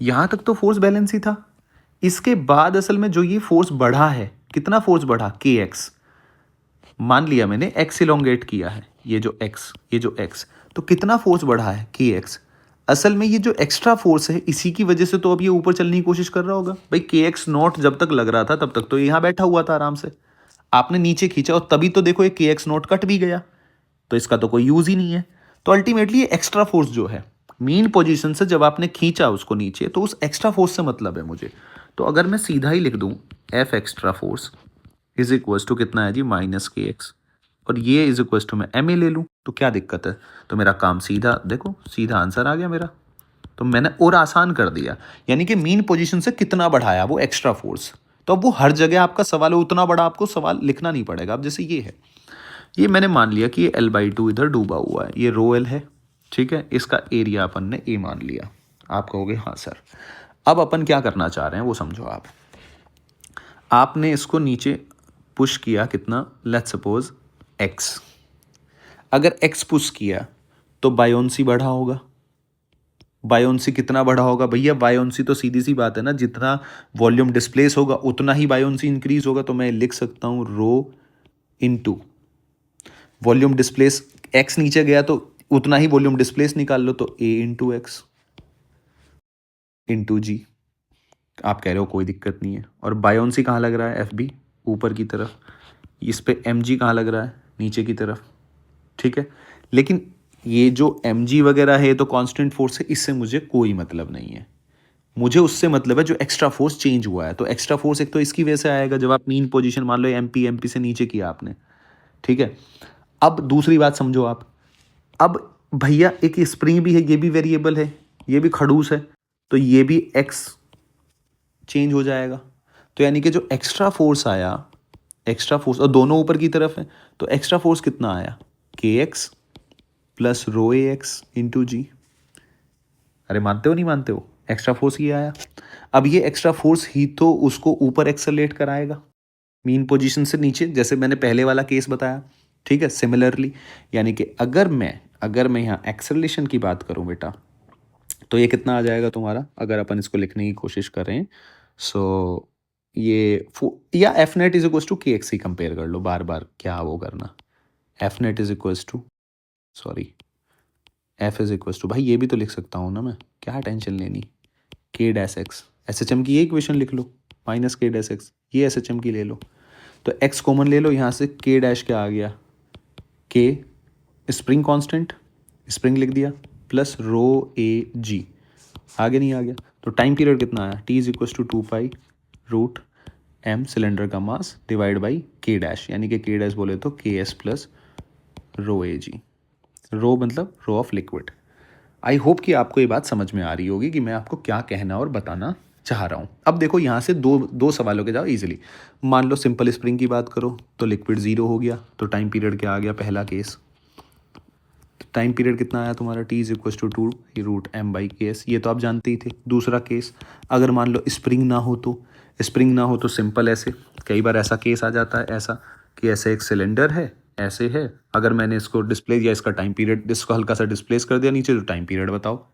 यहाँ तक तो फोर्स बैलेंस ही था। इसके बाद असल में जो ये फोर्स बढ़ा है, कितना फोर्स बढ़ा? के एक्स। मान लिया मैंने एक्स इलोंगेट किया है, ये जो एक्स, ये जो एक्स, तो कितना फोर्स बढ़ा है? के एक्स। असल में ये जो एक्स्ट्रा फोर्स है, इसी की वजह से तो अब ये ऊपर चलने की कोशिश कर रहा होगा भाई। के एक्स नॉट जब तक लग रहा था तब तक तो यहाँ बैठा हुआ था आराम से। आपने नीचे खींचा और तभी तो देखो ये के एक्स नॉट कट भी गया, तो इसका तो कोई यूज ही नहीं है। तो अल्टीमेटली ये एक्स्ट्रा फोर्स जो है मीन पोजीशन से जब आपने खींचा उसको नीचे, तो उस एक्स्ट्रा फोर्स से मतलब है मुझे। तो अगर मैं सीधा ही लिख दूं f extra force is equal to कितना है जी, माइनस के एक्स, और ये इज इक्वल टू मैं एम ए ले लूँ, तो क्या दिक्कत है? तो मेरा काम सीधा, देखो सीधा आंसर आ गया मेरा। तो मैंने और आसान कर दिया, यानी कि मीन पोजीशन से कितना बढ़ाया वो एक्स्ट्रा फोर्स। तो अब वो हर जगह आपका सवाल है, उतना बड़ा आपको सवाल लिखना नहीं पड़ेगा। अब जैसे ये है, ये मैंने मान लिया कि ये L/2 इधर डूबा हुआ है, ये रो एल है, ठीक है। इसका एरिया अपन ने ए मान लिया। आप कहोगे हाँ सर। अब अपन क्या करना चाह रहे हैं वो समझो आप। आपने इसको नीचे पुश किया कितना, लेट्स सपोज एक्स। अगर एक्स पुश किया तो बायोन्सी बढ़ा होगा। बायोन्सी कितना बढ़ा होगा भैया? बायोन्सी तो सीधी सी बात है ना, जितना वॉल्यूम डिस्प्लेस होगा उतना ही बायोन्सी इंक्रीज होगा। तो मैं लिख सकता हूँ रो इनटू वॉल्यूम डिस्प्लेस। एक्स नीचे गया तो उतना ही वॉल्यूम डिस्प्लेस निकाल लो, तो ए इंटू एक्स इंटू जी। आप कह रहे हो कोई दिक्कत नहीं है। और बायोन्सी कहाँ लग रहा है? एफ बी ऊपर की तरफ। इस पे एम जी कहाँ लग रहा है? नीचे की तरफ, ठीक है। लेकिन ये जो एम जी वगैरह है तो कांस्टेंट फोर्स है, इससे मुझे कोई मतलब नहीं है। मुझे उससे मतलब है जो एक्स्ट्रा फोर्स चेंज हुआ है। तो एक्स्ट्रा फोर्स एक तो इसकी वजह से आएगा जब आप मीन पोजीशन मान लो एमपी से नीचे किया आपने, ठीक है। अब दूसरी बात समझो आप। अब भैया एक स्प्रिंग भी है, ये भी वेरिएबल है, ये भी खड़ूस है, तो ये भी एक्स चेंज हो जाएगा। तो यानी कि जो एक्स्ट्रा फोर्स आया, एक्स्ट्रा फोर्स, और दोनों ऊपर की तरफ है, तो एक्स्ट्रा फोर्स कितना आया? के एक्स प्लस रो ए एक्स इंटू जी। अरे मानते हो नहीं मानते हो? एक्स्ट्रा फोर्स ये आया। अब ये एक्स्ट्रा फोर्स ही तो उसको ऊपर एक्सेलरेट कराएगा मीन पोजीशन से नीचे, जैसे मैंने पहले वाला केस बताया, ठीक है। सिमिलरली यानी कि अगर मैं यहाँ एक्सेलरेशन की बात करूँ बेटा, तो ये कितना आ जाएगा तुम्हारा, अगर अपन इसको लिखने की कोशिश करें। सो ये या f net is equal to k x ही कंपेयर कर लो, बार बार क्या वो करना। F net is equal to, sorry, f is equal to, भाई ये भी तो लिख सकता हूँ ना मैं, क्या टेंशन लेनी। K dash x, S H M की ये इक्वेशन लिख लो, माइनस के डैश एक्स, ये एस एच एम की ले लो। तो एक्स कॉमन ले लो यहाँ से, के डैश क्या आ गया? के स्प्रिंग कांस्टेंट, स्प्रिंग लिख दिया, प्लस रो ए जी। आगे नहीं आ गया? तो टाइम पीरियड कितना आया? T is equal to 2 pi root m cylinder का mass divide by k dash, यानी कि के डैश बोले तो के एस प्लस रो ए जी। रो मतलब rho of liquid. I hope कि आपको ये बात समझ में आ रही होगी कि मैं आपको क्या कहना और बताना चाह रहा हूँ। अब देखो यहाँ से दो दो सवालों के जाओ इजीली। मान लो सिंपल स्प्रिंग की बात करो तो लिक्विड ज़ीरो हो गया, तो टाइम पीरियड क्या आ गया? पहला केस, टाइम पीरियड कितना आया तुम्हारा? T is equal to 2 √m/s, ये तो आप जानते ही थे। दूसरा केस, अगर मान लो स्प्रिंग ना हो तो, स्प्रिंग ना हो तो सिंपल ऐसे, कई बार ऐसा केस आ जाता है ऐसा कि ऐसे एक सिलेंडर है, ऐसे है, अगर मैंने इसको डिस्प्ले या इसका टाइम पीरियड, इसको हल्का सा डिस्प्लेस कर दिया नीचे, तो टाइम पीरियड बताओ।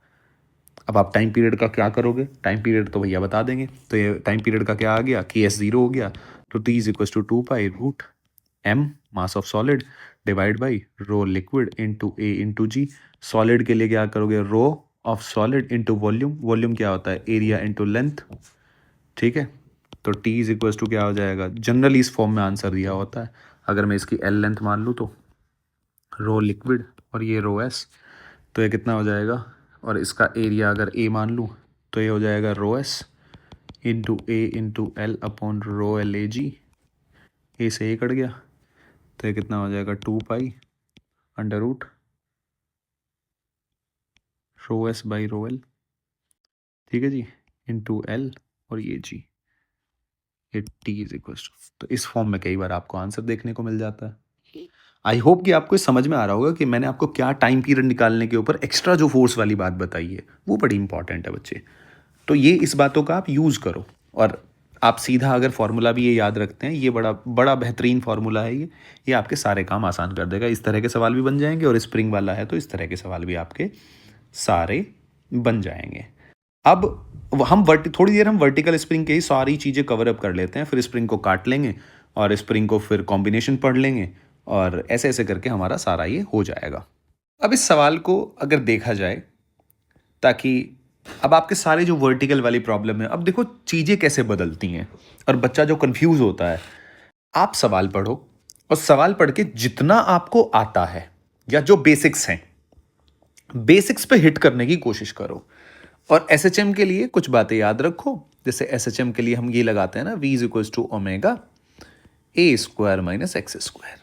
अब आप टाइम पीरियड का क्या करोगे? टाइम पीरियड तो भैया बता देंगे। तो ये टाइम पीरियड का क्या आ गया? के एस ज़ीरो हो गया, तो T is equal to 2 pi root m mass of solid divide by rho liquid into a into g. Solid के लिए क्या करोगे? Rho of solid into volume, volume क्या होता है, एरिया इंटू लेंथ, ठीक है। तो टी इज इक्वल टू क्या हो जाएगा, जनरली इस फॉर्म में आंसर दिया होता है। अगर मैं इसकी एल लेंथ मान लूँ तो रो लिक्विड और ये रो एस, तो ये कितना हो जाएगा, और इसका एरिया अगर ए मान लूँ तो ये हो जाएगा rho s into a into l upon rho l a g, a से ए कट गया, तो ये कितना हो जाएगा 2 pi under root rho s by rho l, ठीक है जी, इंटू एल और ये जी, ये टी इज इक्वल टू, तो इस फॉर्म में कई बार आपको आंसर देखने को मिल जाता है। आई होप कि आपको समझ में आ रहा होगा कि मैंने आपको क्या टाइम पीरियड निकालने के ऊपर एक्स्ट्रा जो फोर्स वाली बात बताई है वो बड़ी इंपॉर्टेंट है बच्चे। तो ये इस बातों का आप यूज़ करो, और आप सीधा अगर फार्मूला भी ये याद रखते हैं, ये बड़ा बड़ा बेहतरीन फार्मूला है ये आपके सारे काम आसान कर देगा। इस तरह के सवाल भी बन जाएंगे, और स्प्रिंग वाला है तो इस तरह के सवाल भी आपके सारे बन जाएंगे। अब हम थोड़ी देर हम वर्टिकल स्प्रिंग के ही सारी चीज़ें कवर अप कर लेते हैं, फिर स्प्रिंग को काट लेंगे और स्प्रिंग को फिर कॉम्बिनेशन पढ़ लेंगे, और ऐसे ऐसे करके हमारा सारा ये हो जाएगा। अब इस सवाल को अगर देखा जाए, ताकि अब आपके सारे जो वर्टिकल वाली प्रॉब्लम है, अब देखो चीज़ें कैसे बदलती हैं और बच्चा जो कंफ्यूज होता है, आप सवाल पढ़ो और सवाल पढ़ के जितना आपको आता है या जो बेसिक्स हैं, बेसिक्स पे हिट करने की कोशिश करो। और एसएचएम के लिए कुछ बातें याद रखो, जैसे एसएचएम के लिए हम ये लगाते हैं ना, v is equal to omega a square minus x square.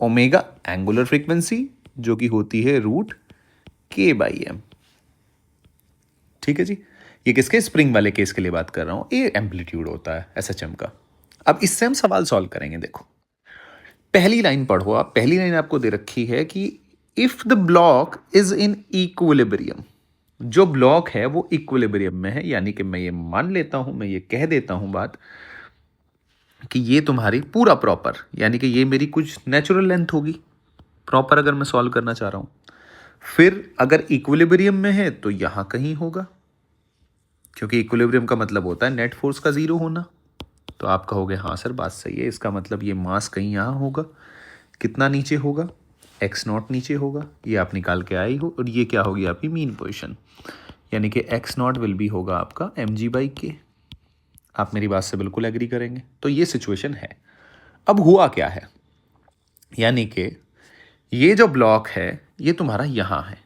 Omega angular frequency जो कि होती है रूट के बाई एम, ठीक है जी। ये किसके, स्प्रिंग वाले केस के लिए बात कर रहा हूं, ये एम्पलीट्यूड होता है एसएचएम का। अब इससे हम सवाल सॉल्व करेंगे। देखो पहली लाइन पढ़ो आप, पहली लाइन आपको दे रखी है कि if the block is in equilibrium, जो ब्लॉक है वो इक्विलिब्रियम में है, यानी कि मैं ये मान लेता हूं, मैं ये कह देता हूं बात कि ये तुम्हारी पूरा प्रॉपर, यानी कि ये मेरी कुछ नेचुरल लेंथ होगी प्रॉपर, अगर मैं सॉल्व करना चाह रहा हूं। फिर अगर इक्विलिब्रियम में है तो यहां कहीं होगा, क्योंकि इक्विलिब्रियम का मतलब होता है नेट फोर्स का जीरो होना। तो आप कहोगे हाँ सर बात सही है, इसका मतलब ये मास कहीं यहाँ होगा, कितना नीचे होगा, एक्स नॉट नीचे होगा, ये आप निकाल के आई हो, और ये क्या होगी आपकी मीन पोजीशन, यानी कि एक्स नॉट विल बी होगा आपका एम जी बाई के। आप मेरी बात से बिल्कुल एग्री करेंगे। तो ये सिचुएशन है। अब हुआ क्या है, यानी कि ये जो ब्लॉक है ये तुम्हारा यहाँ है,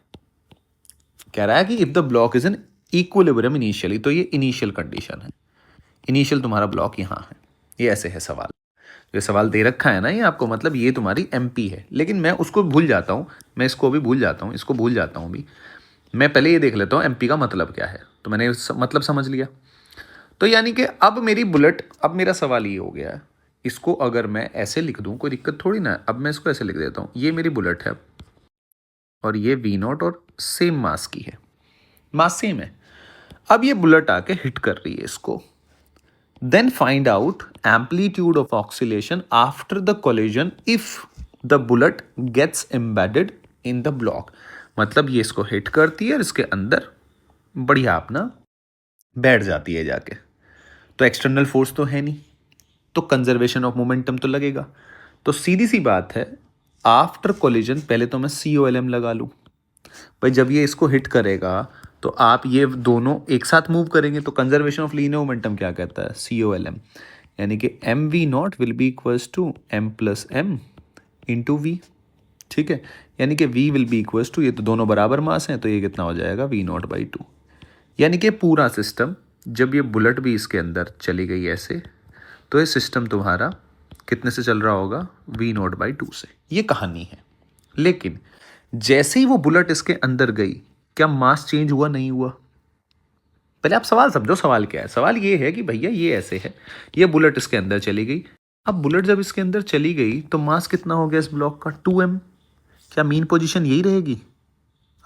कह रहा है कि if the block is in equilibrium initially, तो ये इनिशियल कंडीशन है, इनिशियल तुम्हारा ब्लॉक यहाँ है। ये ऐसे है सवाल, जो सवाल दे रखा है ना ये आपको, मतलब ये तुम्हारी एमपी है, लेकिन मैं उसको भूल जाता हूँ, मैं इसको भी भूल जाता हूँ, इसको भूल जाता हूँ भी। मैं पहले ये देख लेता हूँ एमपी का मतलब क्या है, तो मैंने मतलब समझ लिया। तो यानी कि अब मेरी बुलेट, अब मेरा सवाल ये हो गया है, इसको अगर मैं ऐसे लिख दूँ कोई दिक्कत थोड़ी ना है। अब मैं इसको ऐसे लिख देता हूँ, ये मेरी बुलेट है और ये वी नॉट और सेम मास की है, मास सेम है। अब ये बुलेट आके हिट कर रही है इसको, then find out amplitude of oscillation after the collision if the bullet gets embedded in the block। मतलब ये इसको हिट करती है और इसके अंदर बढ़िया अपना बैठ जाती है जाके, तो एक्सटर्नल फोर्स तो है नहीं, तो कंजर्वेशन ऑफ मोमेंटम तो लगेगा। तो सीधी सी बात है, आफ्टर कोलिजन पहले तो मैं COLM लगा लूँ भाई, जब ये इसको हिट करेगा तो आप ये दोनों एक साथ मूव करेंगे, तो कंजर्वेशन ऑफ लीनियर मोमेंटम क्या कहता है, COLM, यानी कि m v naught will be equals to m plus m into v, ठीक है। यानी कि v will be equals to, ये तो दोनों बराबर मास हैं, तो ये कितना हो जाएगा v नॉट बाई 2। यानी कि पूरा सिस्टम, जब ये बुलेट भी इसके अंदर चली गई ऐसे, तो ये सिस्टम तुम्हारा कितने से चल रहा होगा, v नॉट बाई 2 से। ये कहानी है। लेकिन जैसे ही वो बुलेट इसके अंदर गई, क्या मास चेंज हुआ, नहीं हुआ। पहले आप सवाल समझो, सवाल क्या है। सवाल ये है कि भैया ये ऐसे है, ये बुलेट इसके अंदर चली गई। अब बुलेट जब इसके अंदर चली गई तो मास कितना हो गया इस ब्लॉक का, 2m। क्या मीन पोजीशन यही रहेगी,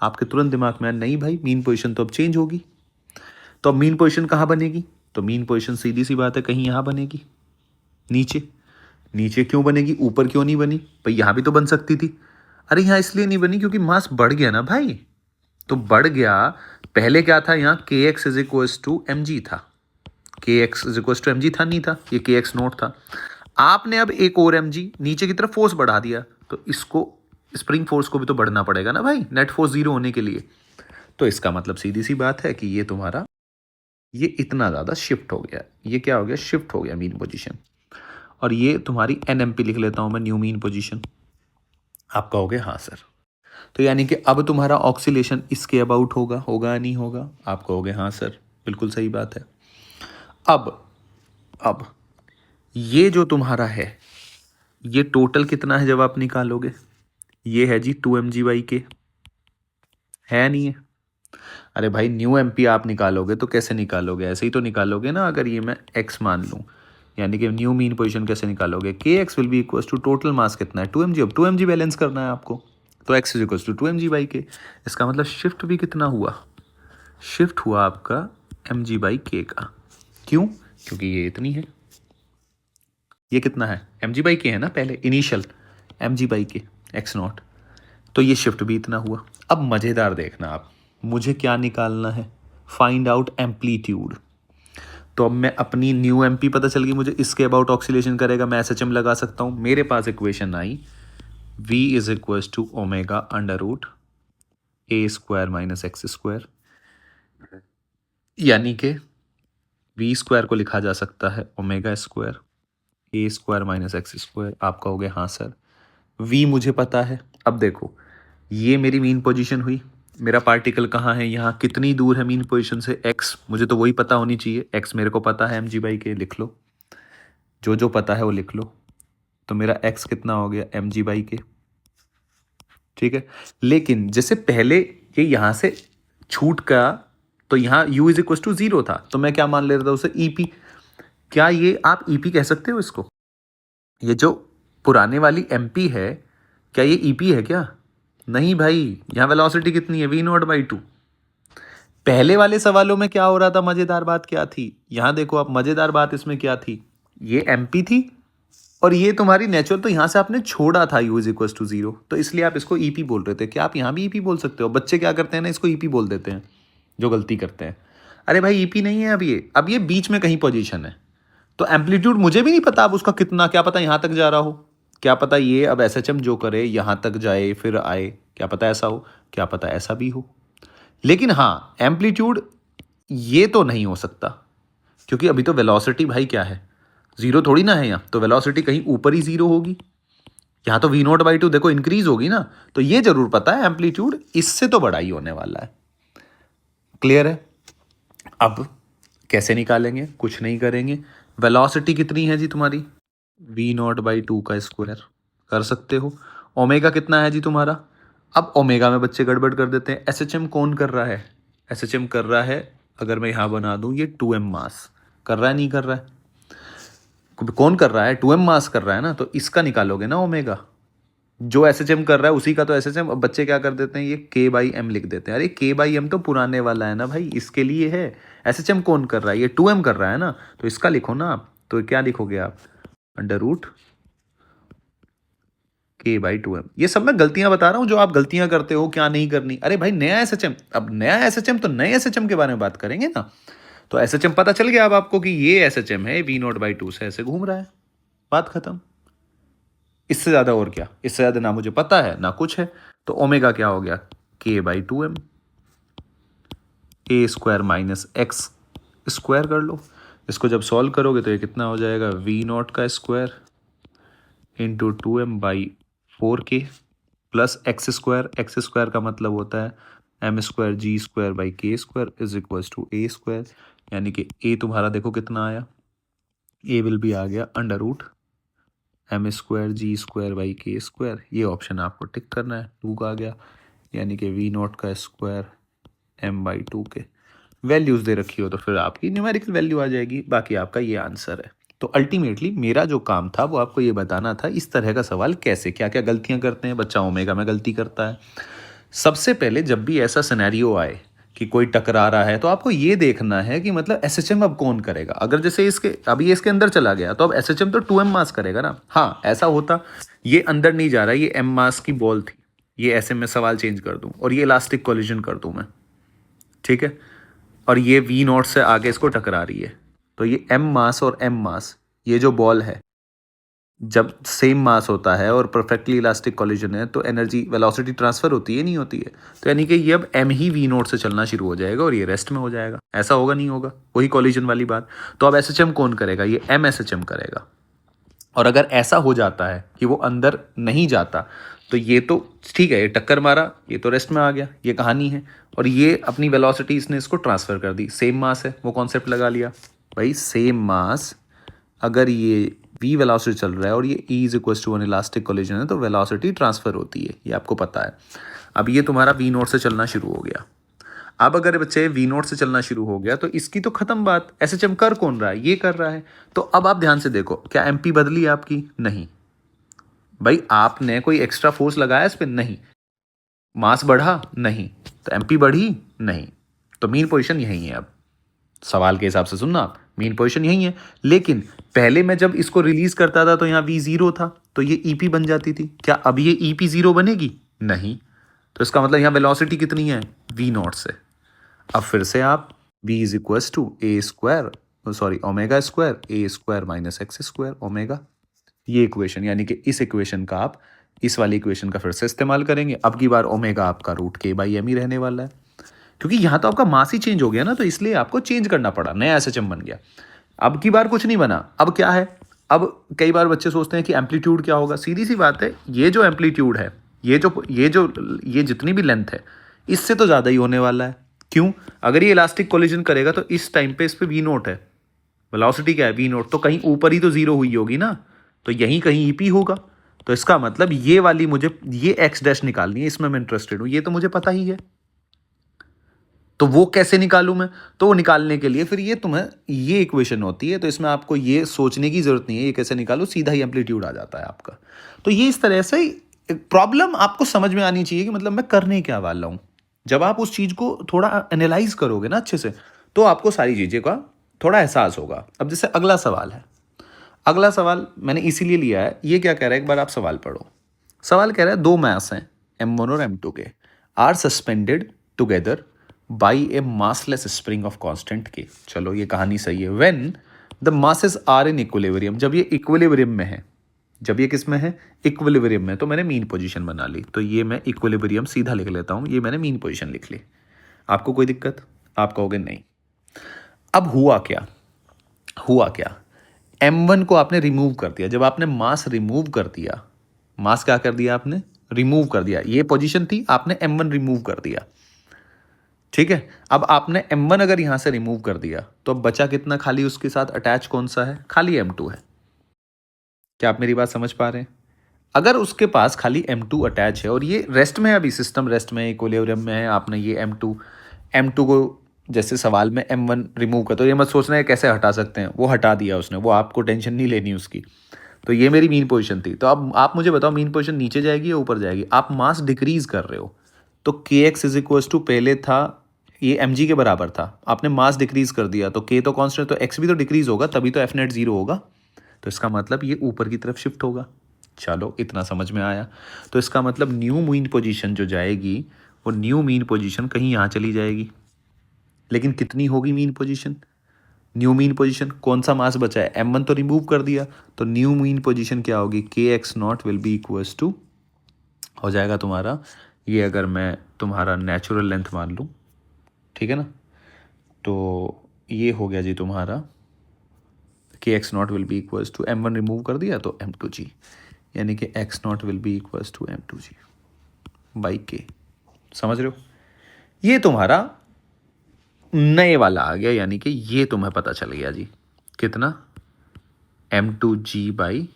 आपके तुरंत दिमाग में, नहीं भाई मीन पोजीशन तो अब चेंज होगी। तो अब मीन पोजीशन कहाँ बनेगी, तो मीन पोजीशन सीधी सी बात है कहीं यहाँ बनेगी, नीचे। नीचे क्यों बनेगी, ऊपर क्यों नहीं बनी भाई, यहाँ भी तो बन सकती थी। अरे यहाँ इसलिए नहीं बनी क्योंकि मास बढ़ गया ना भाई, तो बढ़ गया। पहले क्या था यहाँ, k x is equals to m g था, k x is equals to m g था, नहीं था, ये के एक्स नोट था। आपने अब एक और एम जी नीचे की तरफ फोर्स बढ़ा दिया, तो इसको स्प्रिंग फोर्स को भी तो बढ़ना पड़ेगा ना भाई, नेट फोर्स जीरो होने के लिए। तो इसका मतलब सीधी सी बात है कि ये तुम्हारा ये इतना ज़्यादा शिफ्ट हो गया, ये क्या हो गया, शिफ्ट हो गया मीन पोजीशन। और ये तुम्हारी एनएमपी लिख लेता हूँ मैं, न्यू मीन पोजीशन। आप कहोगे हाँ सर, तो यानी कि अब तुम्हारा ऑक्सीलेशन इसके अबाउट होगा, होगा या नहीं होगा? आप कहोगे हाँ सर, बिल्कुल सही बात है। अब ये जो तुम्हारा है, ये टोटल कितना है जब आप निकालोगे? ये है जी 2 mg/k, है नहीं है? अरे भाई न्यू एमपी आप निकालोगे तो कैसे निकालोगे? ऐसे ही तो निकालोगे ना। अगर ये मैं एक्स मान लूँ, यानी कि न्यू मीन पोजीशन कैसे निकालोगे? K x will be equal to total mass कितना है, 2 mg। अब 2 mg बैलेंस करना है आपको, तो x is equal to 2 mg/k। इसका मतलब शिफ्ट भी कितना हुआ? शिफ्ट हुआ आपका mg/k का। क्यों? क्योंकि ये इतनी है, ये कितना है, mg/k है ना पहले इनिशियल, mg/k एक्स नॉट, तो ये शिफ्ट भी इतना हुआ। अब मज़ेदार देखना आप, मुझे क्या निकालना है, फाइंड आउट एम्पलीट्यूड। तो अब मैं अपनी न्यू एमपी पता चल गई मुझे, इसके अबाउट ऑक्सीलेशन करेगा, मैं एसएचएम लगा सकता हूँ। मेरे पास इक्वेशन आई, v is equal to omega under root a square minus x square, यानी कि v स्क्वायर को लिखा जा सकता है ओमेगा स्क्वायर ए स्क्वायर माइनस एक्स स्क्वायर। आप कहोगे हाँ सर, v मुझे पता है। अब देखो, ये मेरी मीन पोजीशन हुई, मेरा पार्टिकल कहाँ है, यहाँ कितनी दूर है मीन पोजीशन से, x, मुझे तो वही पता होनी चाहिए, x मेरे को पता है mg/k, लिख लो, जो जो पता है वो लिख लो। तो मेरा x कितना हो गया, mg/k, ठीक है। लेकिन जैसे पहले ये यहाँ से छूट का, तो यहाँ u इज इक्वल टू 0 था, तो मैं क्या मान ले रहा था उसे, EP। क्या ये आप EP कह सकते हो इसको? ये जो पुराने वाली MP है, क्या ये EP है क्या? नहीं भाई, यहाँ वेलोसिटी कितनी है, v0/2। पहले वाले सवालों में क्या हो रहा था, मजेदार बात क्या थी, यहां देखो आप, मजेदार बात इसमें क्या थी, ये एमपी थी और ये तुम्हारी नेचुरल, तो यहां से आपने छोड़ा था u इज इक्वल टू 0, तो इसलिए आप इसको ईपी बोल रहे थे। क्या आप यहां भी ईपी बोल सकते हो? बच्चे क्या करते हैं ना, इसको ईपी बोल देते हैं, जो गलती करते हैं। अरे भाई ईपी नहीं है, अब ये बीच में कहीं पोजीशन है, तो एम्पलीट्यूड मुझे भी नहीं पता अब उसका कितना, क्या पता यहां तक जा रहा हो, क्या पता ये अब एसएचएम जो करे यहां तक जाए फिर आए, क्या पता ऐसा हो, क्या पता ऐसा भी हो। लेकिन हाँ, एम्पलीट्यूड ये तो नहीं हो सकता, क्योंकि अभी तो वेलोसिटी भाई क्या है, 0 थोड़ी ना है यहाँ, तो वेलोसिटी कहीं ऊपर ही 0 होगी। यहाँ तो v0/2 देखो इंक्रीज होगी ना, तो ये जरूर पता है एम्पलीट्यूड इससे तो बड़ा ही होने वाला है। क्लियर है? अब कैसे निकालेंगे? कुछ नहीं करेंगे, वेलोसिटी कितनी है जी तुम्हारी, v0/2 का स्क्वायर कर सकते हो। ओमेगा कितना है जी तुम्हारा? अब ओमेगा में बच्चे गड़बड़ कर देते हैं, एसएचएम कौन कर रहा है? एसएचएम कर रहा है, अगर मैं यहां बना दूं, ये 2m मास कर रहा है, नहीं कर रहा है? कौन कर रहा है? 2m मास कर रहा है ना, तो इसका निकालोगे ना ओमेगा, जो एसएचएम कर रहा है उसी का तो एसएचएम। अब बच्चे क्या कर देते हैं, ये k/m लिख देते हैं। अरे k/m तो पुराने वाला है ना भाई, इसके लिए है। एसएचएम कौन कर रहा है? ये 2m कर रहा है ना, तो इसका लिखो ना आप। तो क्या लिखोगे आप, अंडर रूट k/2m। ये सब मैं गलतियां बता रहा हूं जो आप गलतियां करते हो, क्या नहीं करनी। अरे भाई नया एसएचएम, अब नया एसएचएम तो नए एसएचएम के बारे में बात करेंगे ना। तो एसएचएम पता चल गया अब आपको कि ये एसएचएम है, v0/2 से ऐसे घूम रहा है, बात खत्म। इससे ज्यादा और क्या, इससे ज्यादा ना मुझे पता है ना कुछ है। तो ओमेगा क्या हो गया, k/2m, ए स्क्वायर माइनस एक्स स्क्वायर कर लो। इसको जब सॉल्व करोगे तो ये कितना हो जाएगा, v0 का square into 2m/4k plus x square का मतलब होता है m²g²/k² is equal to A square, यानी कि ए तुम्हारा देखो कितना आया, ए विल भी आ गया अंडर रूट m²g²/k²। ये ऑप्शन आपको टिक करना है, 2 का आ गया, यानी कि v0 का स्क्वायर m/2 के वैल्यूज दे रखी हो तो फिर आपकी न्यूमेरिकल वैल्यू आ जाएगी, बाकी आपका ये आंसर है। तो अल्टीमेटली मेरा जो काम था वो आपको ये बताना था, इस तरह का सवाल कैसे, क्या क्या गलतियां करते हैं बच्चा ओमेगा में गलती करता है। सबसे पहले जब भी ऐसा सिनेरियो आए कि कोई टकरा रहा है, तो आपको ये देखना है कि मतलब एसएचएम अब कौन करेगा। अगर जैसे इसके अभी इसके अंदर चला गया तो अब एसएचएम तो 2m मास करेगा ना। हाँ ऐसा होता, ये अंदर नहीं जा रहा, ये m मास की बॉल थी, ये ऐसे में सवाल चेंज कर दूं और ये इलास्टिक कोलिजन कर दूं मैं, ठीक है, और ये v0 से आगे इसको टकरा रही है, तो ये m मास और m मास, ये जो बॉल है जब सेम मास होता है और परफेक्टली इलास्टिक कोलिजन है तो एनर्जी वेलोसिटी ट्रांसफर होती है, नहीं होती है? तो यानी कि ये अब एम ही वी नोट से चलना शुरू हो जाएगा और ये रेस्ट में हो जाएगा। ऐसा होगा नहीं होगा? वही कोलिजन वाली बात। तो अब एसएचएम कौन करेगा? ये एम एसएचएम करेगा। और अगर ऐसा हो जाता है कि वो अंदर नहीं जाता तो ये तो ठीक है, ये टक्कर मारा, ये तो रेस्ट में आ गया, ये कहानी है। और ये अपनी वेलोसिटी इसने इसको ट्रांसफर कर दी, सेम मास है, वो कॉन्सेप्ट लगा लिया भाई। सेम मास अगर ये v वेलोसिटी चल रहा है और ये e is equal to one elastic collision है तो वेलोसिटी ट्रांसफर होती है, ये आपको पता है। अब ये तुम्हारा v नोट से चलना शुरू हो गया। अब अगर बच्चे v नोट से चलना शुरू हो गया तो इसकी तो खत्म बात। एसएचएम कर कौन रहा है? ये कर रहा है। तो अब आप ध्यान से देखो, क्या एमपी बदली आपकी? नहीं भाई। आपने कोई एक्स्ट्रा फोर्स लगाया इस पर? नहीं। मास बढ़ा? नहीं। तो एमपी बढ़ी? नहीं। तो मीन पोजीशन यही है। अब सवाल के हिसाब से सुनना आप, मीन पोजीशन यही है। लेकिन पहले मैं जब इसको रिलीज करता था तो यहाँ वी जीरो था, तो ये ईपी बन जाती थी। क्या अब ये ईपी जीरो बनेगी? नहीं। तो इसका मतलब यहाँ वेलोसिटी कितनी है? वी नॉट से। अब फिर से आप v is equal to A square, sorry omega square, A square minus x square omega, ये इक्वेशन, यानी कि इस इक्वेशन का आप इस वाली इक्वेशन का फिर से इस्तेमाल करेंगे। अब की बार ओमेगा आपका रूट के बाई एम ही रहने वाला है, क्योंकि यहाँ तो आपका मास ही चेंज हो गया ना, तो इसलिए आपको चेंज करना पड़ा, नया एसएचएम बन गया। अब की बार कुछ नहीं बना। अब क्या है? अब कई बार बच्चे सोचते हैं कि एम्पलीट्यूड क्या होगा। सीधी सी बात है, ये जो एम्पलीट्यूड है, ये जितनी भी लेंथ है, इससे तो ज़्यादा ही होने वाला है। क्यों? अगर ये इलास्टिक कोलिजन करेगा तो इस टाइम पे इस पे वी नोट है, वेलोसिटी क्या है? V naught. तो कहीं ऊपर ही तो जीरो हुई होगी ना, तो यहीं कहीं ईपी होगा। तो इसका मतलब ये वाली मुझे ये एक्स डैश निकालनी है, इसमें मैं इंटरेस्टेड हूँ, ये तो मुझे पता ही है। तो वो कैसे निकालूं मैं? तो वो निकालने के लिए फिर ये तुम्हें ये इक्वेशन होती है, तो इसमें आपको ये सोचने की जरूरत नहीं है ये कैसे निकालो, सीधा ही एम्पलीट्यूड आ जाता है आपका। तो ये इस तरह से प्रॉब्लम आपको समझ में आनी चाहिए कि मतलब मैं करने क्या वाला हूं। जब आप उस चीज को थोड़ा एनालाइज करोगे ना अच्छे से, तो आपको सारी चीजें का थोड़ा एहसास होगा। अब जैसे अगला सवाल है, अगला सवाल मैंने इसीलिए लिया है, ये क्या कह रहा है एक बार आप सवाल पढ़ो। सवाल कह रहा है दो मास हैं m1 और m2 के, are suspended together by a massless spring of constant K. चलो ये कहानी सही है। When the masses are in equilibrium, जब ये इक्विलिब्रियम में है, जब ये किस में है? इक्विलिब्रियम में। तो मैंने मीन पोजीशन बना ली, तो ये मैं इक्विलिब्रियम सीधा लिख लेता हूं, ये मैंने मीन पोजीशन लिख ली। आपको कोई दिक्कत? आप कहोगे नहीं। अब हुआ क्या? हुआ क्या? m1 को आपने रिमूव कर दिया। जब आपने मास रिमूव कर दिया, मास क्या कर दिया आपने? रिमूव कर दिया। ये पोजीशन थी, आपने m1 रिमूव कर दिया, ठीक है। अब आपने m1 अगर यहां से रिमूव कर दिया तो अब बचा कितना खाली? उसके साथ अटैच कौन सा है? खाली m2 है। क्या आप मेरी बात समझ पा रहे हैं? अगर उसके पास खाली m2 अटैच है और ये रेस्ट में है, अभी सिस्टम रेस्ट में है, इक्विलिब्रियम में है, आपने ये m2 को जैसे सवाल में m1 रिमूव कर, तो ये मत सोचना है कैसे हटा सकते हैं, वो हटा दिया उसने, वो आपको टेंशन नहीं लेनी उसकी। तो ये मेरी मीन पोजीशन थी। तो अब आप मुझे बताओ मीन पोजीशन नीचे जाएगी या ऊपर जाएगी? आप मास डिक्रीज कर रहे हो, तो k x is equal to पहले था ये एम जी के बराबर था, आपने मास डिक्रीज कर दिया तो के तो कांस्टेंट, तो एक्स भी तो डिक्रीज होगा, तभी तो एफ नेट जीरो होगा। तो इसका मतलब ये ऊपर की तरफ शिफ्ट होगा। चलो इतना समझ में आया। तो इसका मतलब न्यू मीन पोजीशन जो जाएगी, वो न्यू मीन पोजीशन कहीं यहाँ चली जाएगी। लेकिन कितनी होगी mean position? New mean position कौन सा मास बचा है? m1 तो रिमूव कर दिया, तो न्यू मीन पोजीशन क्या होगी? K x naught will be equals to हो जाएगा तुम्हारा, ये अगर मैं तुम्हारा नेचुरल लेंथ मान लूँ, ठीक है ना, तो ये हो गया जी तुम्हारा k x naught will be equals to m1 remove कर दिया तो m2g, यानी कि x naught will be equals to m2g by k. समझ रहे हो? ये तुम्हारा नए वाला आ गया, यानी कि ये तुम्हें पता चल गया जी कितना? m2g बाई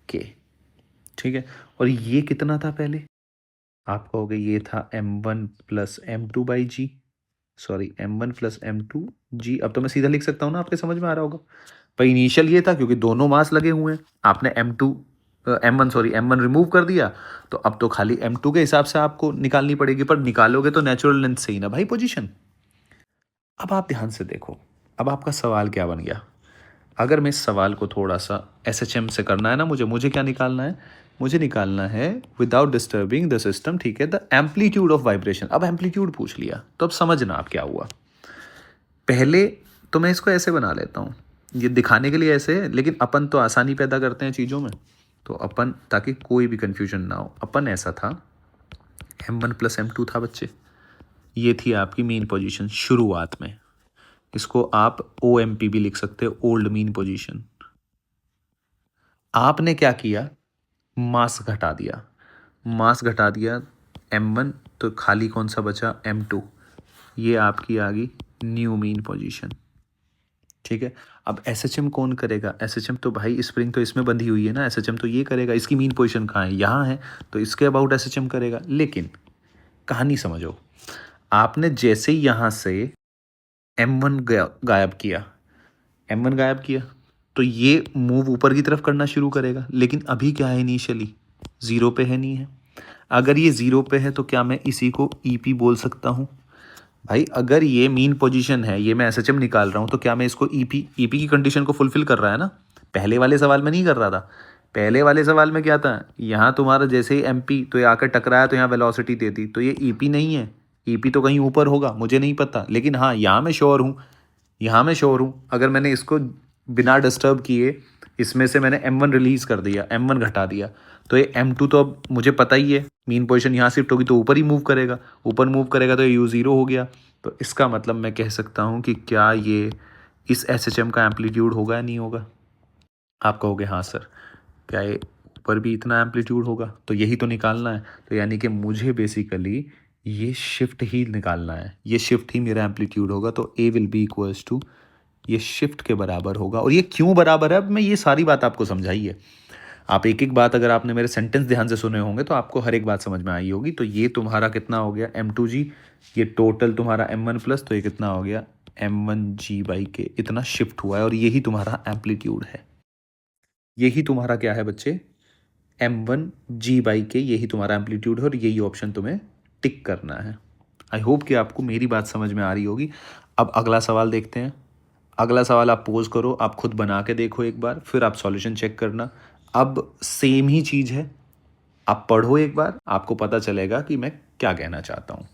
के, ठीक है। और ये कितना था पहले? आप कहोगे ये था m1 plus m2 by g, sorry m1 plus m2g। अब तो मैं सीधा लिख सकता हूँ ना, आपके समझ में आ रहा होगा। पर इनिशियल ये था क्योंकि दोनों मास लगे हुए हैं, आपने m1 रिमूव कर दिया, तो अब तो खाली m2 के हिसाब से आपको निकालनी पड़ेगी, पर निकालोगे तो नेचुरल लेंथ से ही ना भाई पोजीशन। अब आप ध्यान से देखो, अब आपका सवाल क्या बन गया। अगर मैं इस सवाल को थोड़ा सा एसएचएम से करना है ना, मुझे क्या निकालना है? मुझे निकालना है विदाउट डिस्टर्बिंग द सिस्टम, ठीक है, द एम्पलीट्यूड ऑफ वाइब्रेशन। अब एम्पलीट्यूड पूछ लिया तो अब समझना आप क्या हुआ। पहले तो मैं इसको ऐसे बना लेता हूँ, ये दिखाने के लिए ऐसे है, लेकिन अपन तो आसानी पैदा करते हैं चीज़ों में। तो अपन, ताकि कोई भी कन्फ्यूजन ना हो, अपन ऐसा था, M1 प्लस M2 था बच्चे। ये थी आपकी मीन पोजीशन शुरुआत में। इसको आप OMP भी लिख सकते हो, ओल्ड मीन पोजीशन। आपने क्या किया, मास घटा दिया, मास घटा दिया M1, तो खाली कौन सा बचा, M2। ये आपकी आ गई न्यू मीन पोजीशन। ठीक है। अब SHM कौन करेगा, SHM तो भाई स्प्रिंग तो इसमें बंधी हुई है ना, SHM तो ये करेगा, इसकी मीन पोजीशन कहाँ है, यहाँ है, तो इसके अबाउट SHM करेगा। लेकिन कहानी समझो, आपने जैसे ही यहाँ से M1 गायब किया, M1 गायब किया, तो ये मूव ऊपर की तरफ करना शुरू करेगा। लेकिन अभी क्या है, इनिशियली ज़ीरो पे है, नहीं है। अगर ये ज़ीरो पे है तो क्या मैं इसी को EP बोल सकता हूँ? भाई अगर ये मीन पोजीशन है, ये मैं SHM निकाल रहा हूँ, तो क्या मैं इसको EP की कंडीशन को फुलफिल कर रहा है ना। पहले वाले सवाल में नहीं कर रहा था। पहले वाले सवाल में क्या था, यहाँ तुम्हारा जैसे ही MP तो ये आकर टकराया तो यहाँ वेलोसिटी दे दी, तो ये EP नहीं है। EP तो कहीं ऊपर होगा, मुझे नहीं पता, लेकिन हाँ यहाँ मैं श्योर हूँ, यहाँ मैं श्योर हूँ, अगर मैंने इसको बिना डिस्टर्ब किए इसमें से मैंने M1 रिलीज कर दिया, M1 घटा दिया, तो ये M2 तो अब मुझे पता ही है, मीन पोजीशन यहाँ शिफ्ट होगी तो ऊपर ही मूव करेगा, ऊपर मूव करेगा तो ये U0 हो गया। तो इसका मतलब मैं कह सकता हूँ कि क्या ये इस SHM का एम्पलीट्यूड होगा या नहीं होगा। आप कहोगे हाँ सर, क्या ये ऊपर भी इतना एम्पलीट्यूड होगा, तो यही तो निकालना है। तो यानी कि मुझे बेसिकली ये शिफ्ट ही निकालना है, ये शिफ्ट ही मेरा एम्पलीट्यूड होगा। तो A will be equals to, ये शिफ्ट के बराबर होगा। और ये क्यों बराबर है, अब मैं ये सारी बात आपको समझाई है। आप एक एक बात, अगर आपने मेरे सेंटेंस ध्यान से सुने होंगे तो आपको हर एक बात समझ में आई होगी। तो ये तुम्हारा कितना हो गया M2G, ये टोटल तुम्हारा M1 प्लस, तो ये कितना हो गया M1G/K, इतना शिफ्ट हुआ है। और यही तुम्हारा एम्पलीट्यूड है, यही तुम्हारा क्या है बच्चे, M1G/K, यही तुम्हारा एम्पलीट्यूड है। और यही ऑप्शन तुम्हें टिक करना है। आई होप कि आपको मेरी बात समझ में आ रही होगी। अब अगला सवाल देखते हैं। अगला सवाल आप पोज करो, आप खुद बना के देखो एक बार, फिर आप सॉल्यूशन चेक करना। अब सेम ही चीज़ है, आप पढ़ो एक बार, आपको पता चलेगा कि मैं क्या कहना चाहता हूँ।